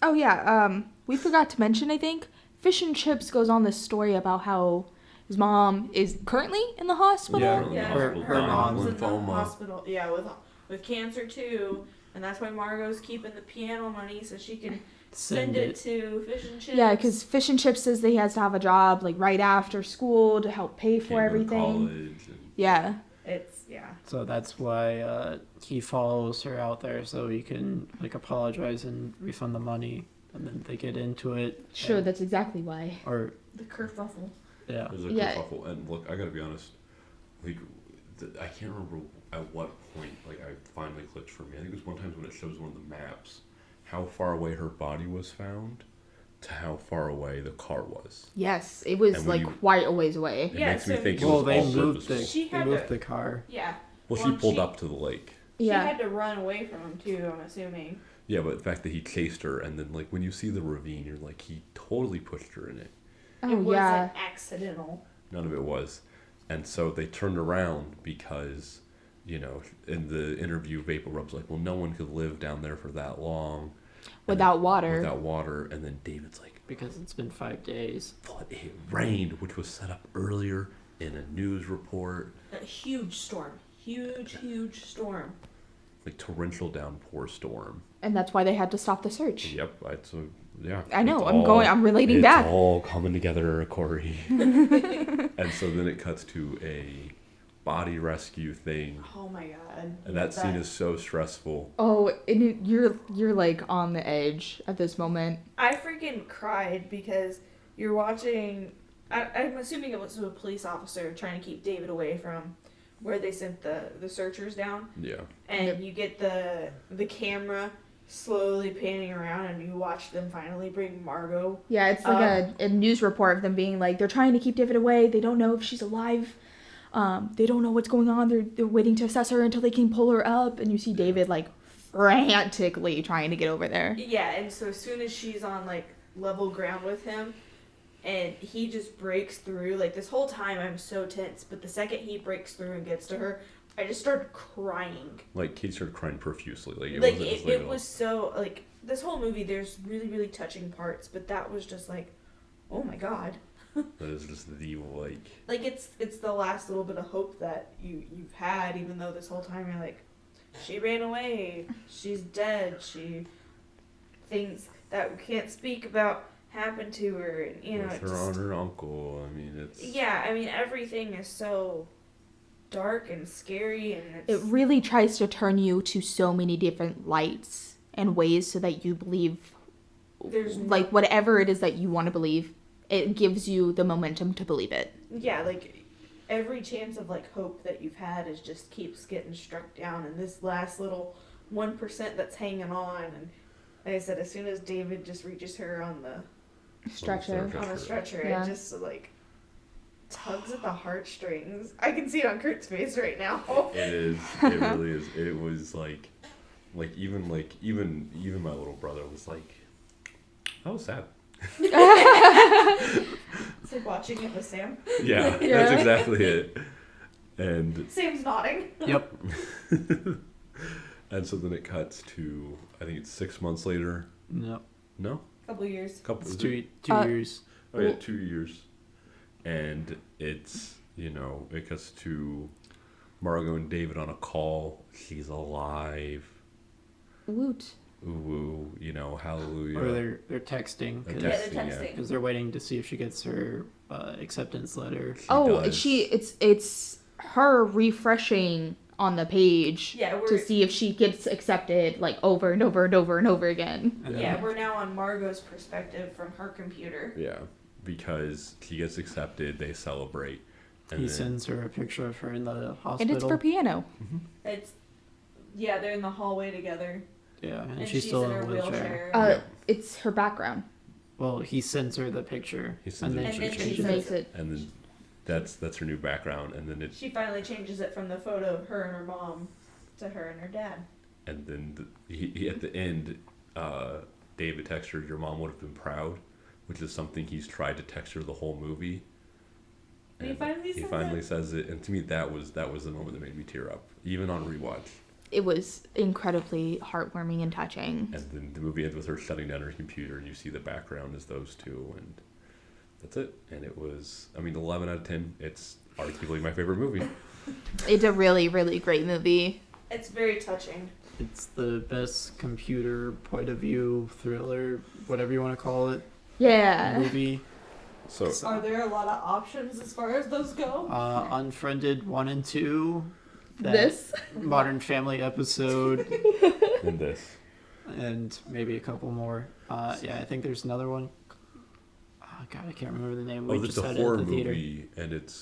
Oh yeah. We forgot to mention, I think, Fish and Chips goes on this story about how his mom is currently in the hospital. Yeah. Yeah, Her- her her mom's in the lymphoma. hospital. Yeah, with cancer too, and that's why Margot's keeping the piano money so she can send it to Fish and Chips. Yeah, because Fish and Chips says that he has to have a job like right after school to help pay for Can't go to everything. college and- Yeah. it's yeah. So that's why he follows her out there so he can apologize and refund the money, and then they get into it. Sure, that's exactly why. Or The kerfuffle. yeah, There's a Yeah. kerfuffle, and look, I gotta be honest. I can't remember at what point I finally clicked for me. I think it was one time when it shows one of the maps how far away her body was found to how far away the car was. Yes, it was And when like you- quite a ways away. It Yeah, makes me so- think it well, was they all moved purposeful. She they had moved to- the car. Yeah. Well, Well, she pulled she- up to the lake. Yeah. She had to run away from him too, I'm assuming. Yeah, but the fact that he chased her, and then when you see the ravine, you're like, he totally pushed her in it. Oh it wasn't yeah. accidental. None of it was. And so they turned around because, in the interview, Vapor Rub's like, well, no one could live down there for that long. Without water. Without water. And then David's like, Because it's been 5 days. but it rained, which was set up earlier in a news report. A huge storm. Huge storm. like torrential downpour storm. And that's why they had to stop the search. Yep. Yeah. I know. It's I'm relating it's back. all coming together, Corey. And so then it cuts to a body rescue thing, Oh my god. and that scene is so stressful. Oh, you're like on the edge at this moment. I freaking cried because you're watching. I'm assuming it was a police officer trying to keep David away from where they sent the searchers down, Yeah. and you get the camera slowly panning around, and you watch them finally bring Margot. Yeah, it's like a news report of them being like, they're trying to keep David away. They don't know if she's alive. They don't know what's going on. They're waiting to assess her until they can pull her up. And you see David like frantically trying to get over there. Yeah, and so as soon as she's on like level ground with him, and he just breaks through, like this whole time I'm so tense, but the second he breaks through and gets to her, I just started crying. Like Kate started crying profusely. Like It was so like this whole movie. There's really really touching parts, but that was just like, oh my god. That is just the Like it's the last little bit of hope that you've had, even though this whole time you're like, she ran away, she's dead, things that we can't speak about happened to her, and you know, with her on her uncle. I mean, it's everything is so dark and scary, and It really tries to turn you to so many different lights and ways so that you believe, there's like, whatever it is that you want to believe, it gives you the momentum to believe it. like every chance of like hope that you've had is just keeps getting struck down, and this last little 1% that's hanging on, and like I said, as soon as David just reaches her on the Stretcher. stretcher, Yeah. it just like tugs at the heartstrings. I can see it on Kurt's face right now. It is. It really is. It was like even my little brother was like, that was sad. It's like watching it with Sam. Yeah, Yeah. that's exactly it. And Sam's nodding. Yep. and so then it cuts to, I think it's 6 months later. No. No, Couple years. It's is two it? years. Oh yeah, 2 years. And it's, it cuts to Margot and David on a call. She's alive. Woot. Ooh, hallelujah. Or they're texting. They're Yeah, texting, they're yeah. texting. Because they're waiting to see if she gets her acceptance letter. It's her refreshing on the page Yeah, to see if she gets accepted, like, over and over and over and over again. And Yeah, then- we're now on Margot's perspective from her computer. Yeah, because she gets accepted, they celebrate. And he then, sends her a picture of her in the hospital. And it's for piano. They're in the hallway together, Yeah, and, and she's still in in her a wheelchair. Yeah. It's her background. Well, he sends her the picture. He sends and her then the she picture. She changes makes it. it. and then that's her new background, and then She finally changes it from the photo of her and her mom to her and her dad. he at the end, David texts her, "Your mom would have been proud," which is something he's tried to text her the whole movie. And he finally says it, and to me that was the moment that made me tear up, even on rewatch. It was incredibly heartwarming and touching. And then the movie ends with her shutting down her computer, and you see the background as those two, and that's it. And it was, 11 out of 10. It's arguably my favorite movie. It's a really, really great movie. It's very touching. It's the best computer point of view thriller, whatever you want to call it, Yeah. movie. So Are there a lot of options as far as those go? Unfriended 1 and 2. that This? Modern Family episode, in this, and maybe a couple more. Yeah, I think there's another one. Oh God, I can't remember the name. We it's just a had it horror at the theater. movie, and it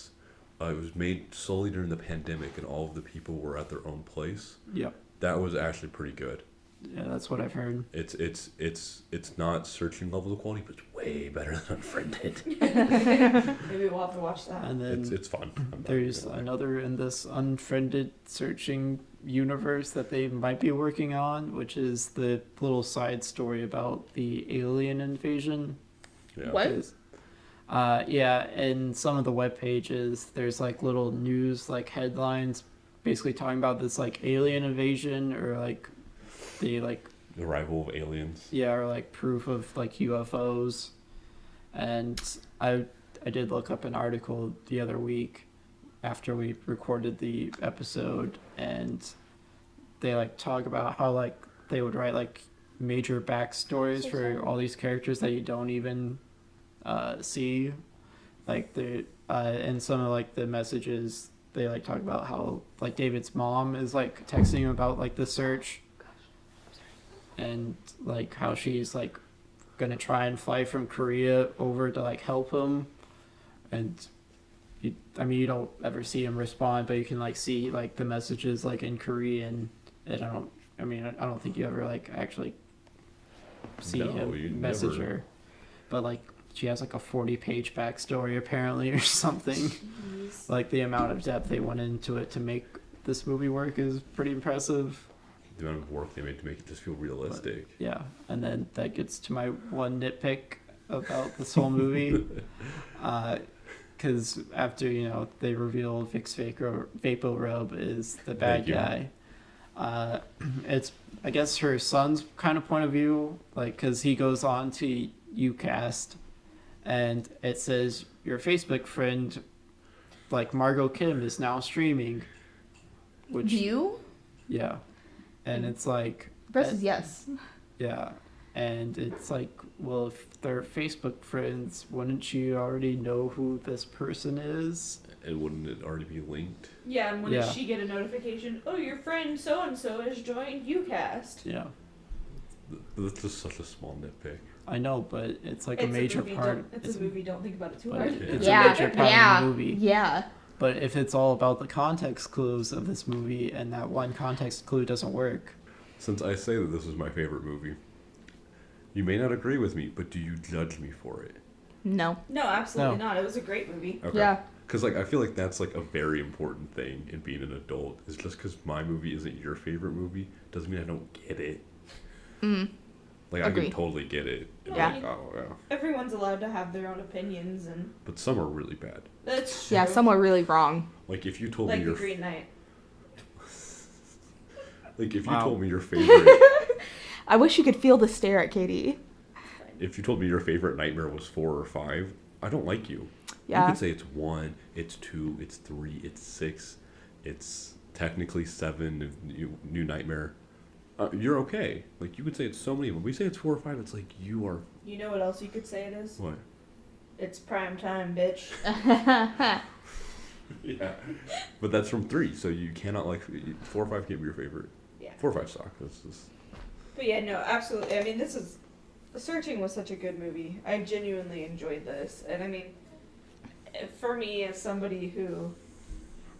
was made solely during the pandemic, and all of the people were at their own place. Yep. That was actually pretty good. Yeah, that's what I've heard. It's not searching level of quality, but it's way better than Unfriended. Maybe we'll have to watch that. And then It's fun. I'm not there's gonna lie. another in this Unfriended searching universe that they might be working on, which is the little side story about the alien invasion. Yeah. What? Yeah, in some of the web pages, there's like little news like headlines, basically talking about this like alien invasion or like the like The arrival of aliens. yeah or like proof of like UFOs, and I did look up an article the other week after we recorded the episode, and they like talk about how like they would write like major backstories for all these characters that you don't even see, like the and some of like the messages they like talk about how like David's mom is like texting him about like the search, and like how she's like gonna try and fly from Korea over to like help him, and you don't ever see him respond, but you can like see like the messages like in Korean, and I don't think you ever like actually see him message her, but like she has like a 40-page backstory apparently or something. Jeez. Like the amount of depth they went into it to make this movie work is pretty impressive. The amount of work they made to make it just feel realistic. But, yeah, and then that gets to my one nitpick about this whole movie. Because after, they reveal Vic's Vapo Rub is the bad guy. It's, I guess, her son's kind of point of view, like, because he goes on to UCast, and it says, your Facebook friend, like, Margot Kim is now streaming. Which, You? yeah. And it's like... Versus yes. Yeah. And it's like, well, if they're Facebook friends, wouldn't you already know who this person is? And wouldn't it already be linked? Yeah, and when does she get a notification? Oh, your friend so-and-so has joined UCast. Yeah. That's just such a small nitpick. I know, but it's like a major part. It's a movie, don't think about it too but hard. It's a major part of the movie. Yeah. But if it's all about the context clues of this movie and that one context clue doesn't work. Since I say that this is my favorite movie, you may not agree with me, but do you judge me for it? No. No, absolutely not. It was a great movie. Okay. Yeah. Because I feel like that's like a very important thing in being an adult. Is just because my movie isn't your favorite movie doesn't mean I don't get it. Like Agree. I can totally get it. And Yeah. Like, oh yeah. Everyone's allowed to have their own opinions, and But some are really bad. that's true. Yeah, some are really wrong. Like if you told like me the your Green Knight. like if you Wow. told me your favorite I wish you could feel the stare at Katie. if you told me your favorite nightmare was 4 or 5, I don't like you. Yeah. You could say it's 1, it's 2, it's 3, it's 6, it's technically 7, New Nightmare. You're okay. Like, you could say it's so many. When we say it's 4 or 5, it's like you are... You know what else you could say it is? What? It's prime time, bitch. Yeah. But that's from 3, so you cannot, 4 or 5 can't be your favorite. Yeah. 4 or 5 suck. That's just... But yeah, no, absolutely. I mean, Searching was such a good movie. I genuinely enjoyed this. And I mean, for me, as somebody who...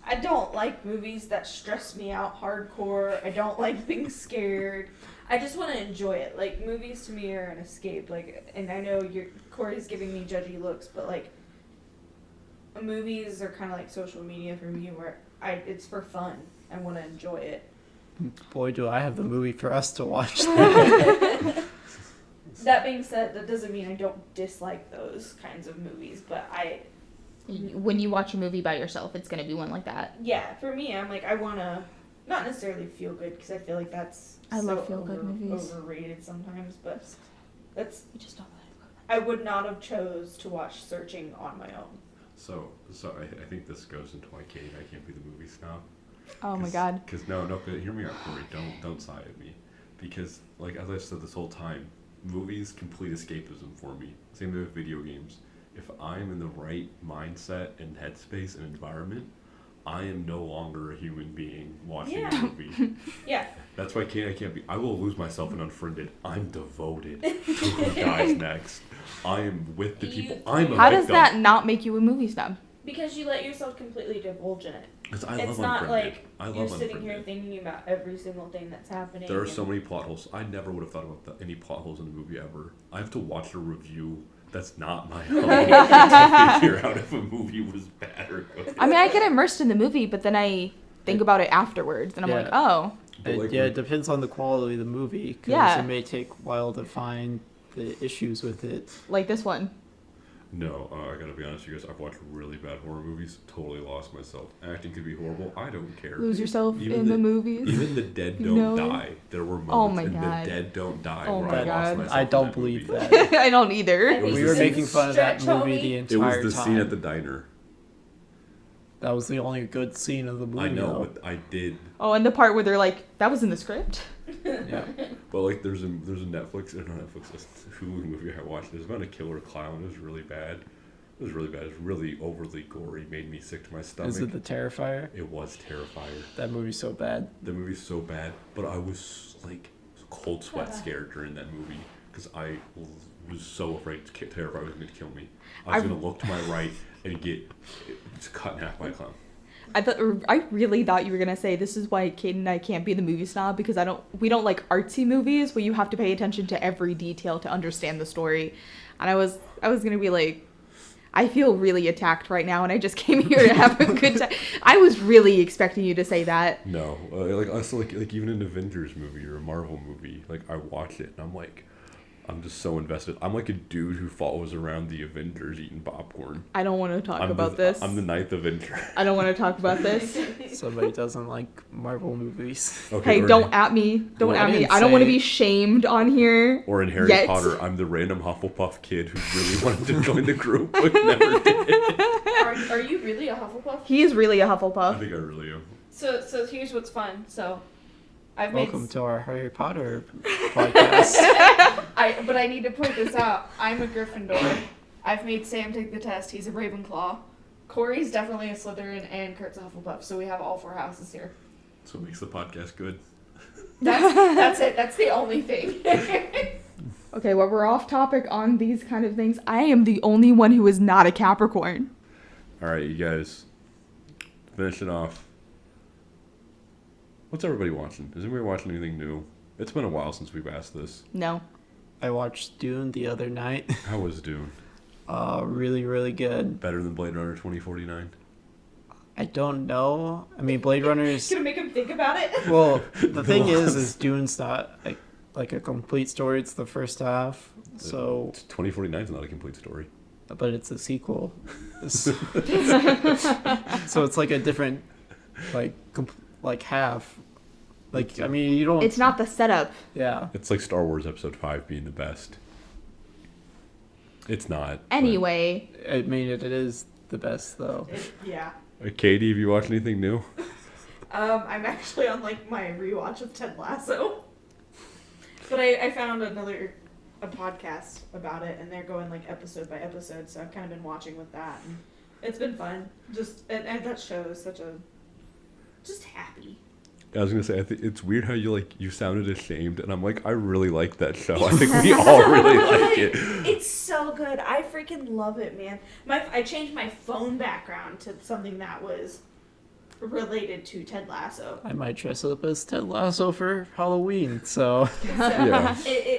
I don't like movies that stress me out hardcore. I don't like being scared. I just want to enjoy it. Like, movies to me are an escape. Like, and I know Corey's giving me judgy looks, but like, movies are kind of like social media for me, where it's for fun. I want to enjoy it. Boy, do I have the movie for us to watch. That being said, that doesn't mean I don't dislike those kinds of movies, but When you watch a movie by yourself, it's going to be one like that. yeah, for me, I'm like, I want to not necessarily feel good, because I feel like that's I love feel-good movies. overrated sometimes, but that's... You just don't let it go. I would not have chose to watch Searching on my own. So I think this goes into why Katie and I can't be the movie snob. Oh my god. Because no, hear me out, Corey. Don't side at me. Because like as I've said this whole time, movies complete escapism for me. Same thing with video games. If I'm in the right mindset and headspace and environment, I am no longer a human being watching a movie. Yeah. That's why I can't be. I will lose myself and unfriended. I'm devoted to who dies next. I am with the people. I'm a How victim. does that not make you a movie snob? Because you let yourself completely divulge in it. It's It's not like I love you're sitting Unfriended. here thinking about every single thing that's happening. There are so many plot holes. I never would have thought about any plot holes in the movie ever. I have to watch a review that's not my own to figure out if a movie was bad or good. I mean, I get immersed in the movie, but then I think about it afterwards, and I'm like, oh. But like, It depends on the quality of the movie, because Yeah. it may take a while to find the issues with it. Like this one. No, I gotta be honest with you guys. I've watched really bad horror movies. Totally lost myself. Acting could be horrible. I don't care. Lose yourself Even in the movies. Even the dead You don't know? die. There were Oh moments my in God. the dead don't die Oh where my I lost God. myself. I in don't that believe movie. that. I don't either. It was We the were same making fun of that stretch, movie homie. the It entire was the time. scene at the diner. That was the only good scene of the movie. I know, though. but I did. Oh, and the part where they're like, that was in the script? Yeah. But like, there's a Netflix, not Netflix, a Hulu movie I watched. It was about a killer clown. It was really bad. It was really bad. It was really overly gory. Made me sick to my stomach. Is it The Terrifier? It was Terrifier. That movie's so bad. The movie's so bad, but I was like cold sweat scared during that movie because I was so afraid Terrifier was going to kill me. I was going to look to my right and get cut in half by a clown. I really thought you were gonna say this is why Kate and I can't be the movie snob, because we don't like artsy movies where you have to pay attention to every detail to understand the story. And I was gonna be like, I feel really attacked right now, and I just came here to have a good time. I was really expecting you to say that. No, like also like even an Avengers movie or a Marvel movie, like I watch it and I'm like, I'm just so invested. I'm like a dude who follows around the Avengers eating popcorn. I don't want to talk about this. I'm the ninth Avenger. I don't want to talk about this. Somebody doesn't like Marvel movies. Okay, Hey, don't at me. Don't Well, at I me. didn't I don't want to say- be shamed on here. Or in Harry Yet. Potter, I'm the random Hufflepuff kid who really wanted to join the group but never did. Are you really a Hufflepuff? He is really a I Hufflepuff. think I really am. So here's what's fun. So I've Welcome made to our Harry Potter podcast. but I need to point this out. I'm a Gryffindor. I've made Sam take the test. He's a Ravenclaw. Corey's definitely a Slytherin, and Kurt's a Hufflepuff. So we have all 4 houses here. So it makes the podcast good. That's it. That's the only thing. Okay, well, we're off topic on these kind of things. I am the only one who is not a Capricorn. All right, you guys. Finishing off. What's everybody watching? Is anybody watching anything new? It's been a while since we've asked this. No. I watched Dune the other night. How was Dune? Really, really good. Better than Blade Runner 2049? I don't know. I mean, Blade Runner is... Gonna make him think about it. Well, the thing is Dune's not like a complete story. It's the first half. So, 2049 is not a complete story. but it's a sequel. So it's like a different, like half. Like, I mean, you don't... It's not the setup. Yeah. It's like Star Wars Episode 5 being the best. It's not. Anyway. I mean, it is the best, though. Yeah. Katie, have you watched anything new? I'm actually on like my rewatch of Ted Lasso. But I found a podcast about it, and they're going like episode by episode, so I've kind of been watching with that, and it's been fun. And that show is such a just happy. I was gonna say, I think it's weird how you sounded ashamed, and I'm like, I really like that show. I think we all really like it. It's so good. I freaking love it, man. I changed my phone background to something that was related to Ted Lasso. I might dress up as Ted Lasso for Halloween, so... Yeah.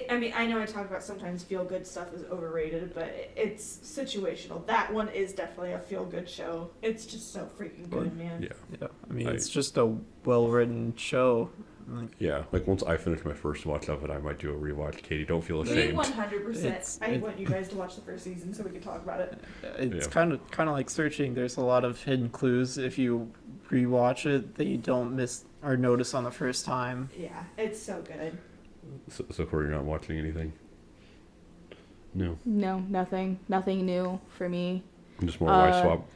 I mean, I know I talk about sometimes feel-good stuff is overrated, but it's situational. That one is definitely a feel-good show. It's just so freaking good, man. Yeah. Yeah, I mean, it's just a well-written show. Like, Yeah. Like, once I finish my first watch of it, I might do a rewatch. Katie, don't feel Me ashamed. 100%. I want you guys to watch the first season so we can talk about it. it's Yeah. kind of like searching. There's a lot of hidden clues if you rewatch it that you don't miss or notice on the first time. Yeah, it's so good. So Corey, you're not watching anything? No. No, nothing. Nothing new for me. Just more wife swap.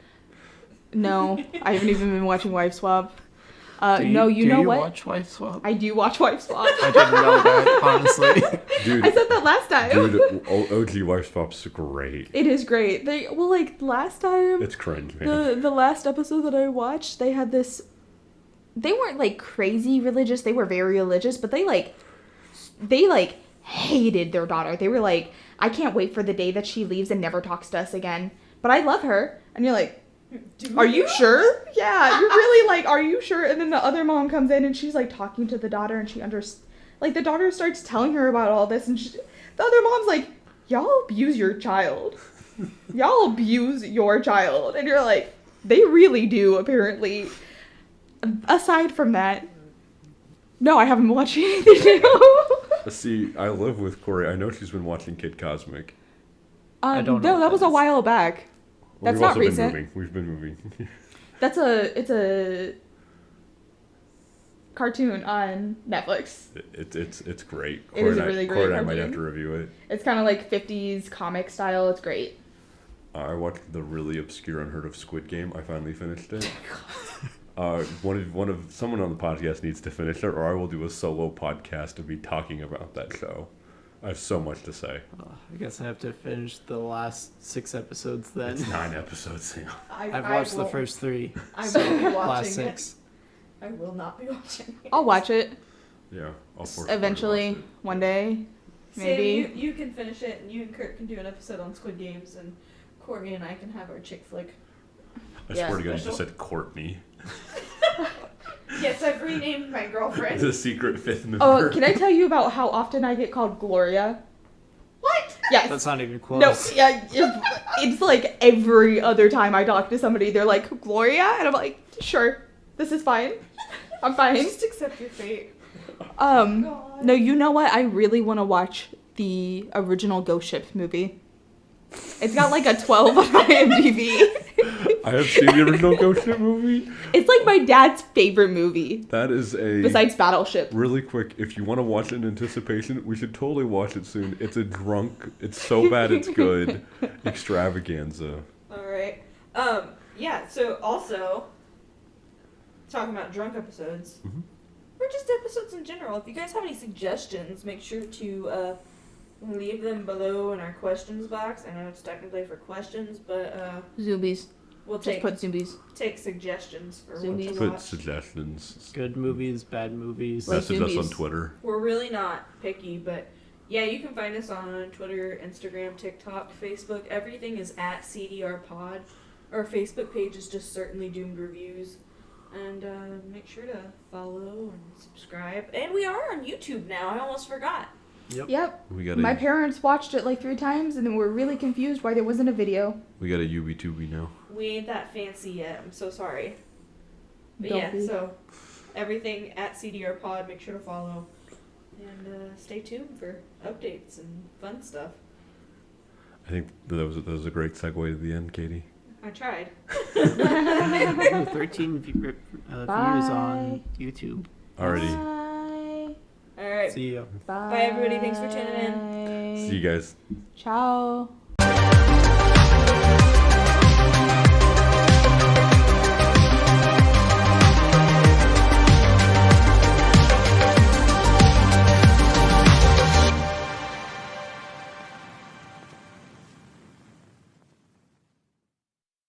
No, I haven't even been watching Wife Swap. Do No, you know what? watch Wife Swap? I do watch Wife Swap. I didn't know that, honestly. Dude, I said that last time. dude, OG wife swap's great. It is great. Last time, It's cringe, man. the last episode that I watched, they had this. They weren't like crazy religious. They were very religious, but they hated their daughter. They were like, I can't wait for the day that she leaves and never talks to us again. But I love her. And you're like, are you sure? Yeah, you're really like, are you sure? And then the other mom comes in and she's like talking to the daughter, and the daughter starts telling her about all this, and the other mom's like, y'all abuse your child. Y'all abuse your child. And you're like, they really do, apparently. Aside from that, no, I haven't watched anything new. See, I live with Corey. I know she's been watching Kid Cosmic. I don't know No, what that that was a is. while back. Well, That's we've not also recent. been moving. We've been moving. It's a cartoon on Netflix. It's great. It is a really great Corey and I might have cartoon. to review it. It's kind of like 50s comic style. It's great. I watched the really obscure, unheard of Squid Game. I finally finished it. Someone on the podcast needs to finish it, or I will do a solo podcast of me talking about that show. I have so much to say. I guess I have to finish the last 6 episodes then. It's 9 episodes now. I've watched the first 3. I will be watching last it. 6. I will not be watching it. I'll watch it Yeah, I'll force eventually one day. Maybe. Sam, you can finish it, and you and Kurt can do an episode on Squid Games, and Courtney and I can have our chick flick. I Yeah. swear to God, you Special. just said Courtney. Yes, I've renamed my girlfriend. The secret 5th member. Oh, can I tell you about how often I get called Gloria? What? Yes. That's not even close. No, yeah, it's like every other time I talk to somebody, they're like, Gloria? And I'm like, sure, this is fine. I'm fine. Just accept your fate. No, you know what? I really want to watch the original Ghost Ship movie. It's got like a 12 on IMDb. I have seen the original Ghost Ship movie. It's like my dad's favorite movie, That is a... besides Battleship. Really quick, if you want to watch it in anticipation, we should totally watch it soon. It's a drunk, it's so bad it's good extravaganza. Alright. Yeah, so also, talking about drunk episodes, Mhm. or just episodes in general, if you guys have any suggestions, make sure to leave them below in our questions box. I know it's technically for questions, but Zombies. we'll Just take put zombies. suggestions for what Zombies. to Put watch. suggestions. Good movies, bad movies. Like Message us on zombies. Twitter. We're really not picky, but yeah, you can find us on Twitter, Instagram, TikTok, Facebook. Everything is at CDR Pod. Our Facebook page is just Certainly Doomed Reviews. And make sure to follow and subscribe. And we are on YouTube now. I almost forgot. Yep. We got My a parents watched it like 3 times and then were really confused why there wasn't a video. UB2B now. We ain't that fancy yet. I'm so sorry. But Don't yeah, be. so everything at CDR Pod. Make sure to follow. And stay tuned for updates and fun stuff. I think that was a great segue to the end, Katie. I tried. 13 views on Bye. YouTube. Alrighty. Bye. All right. See you. Bye. Bye, everybody. Thanks for tuning in. See you guys. Ciao.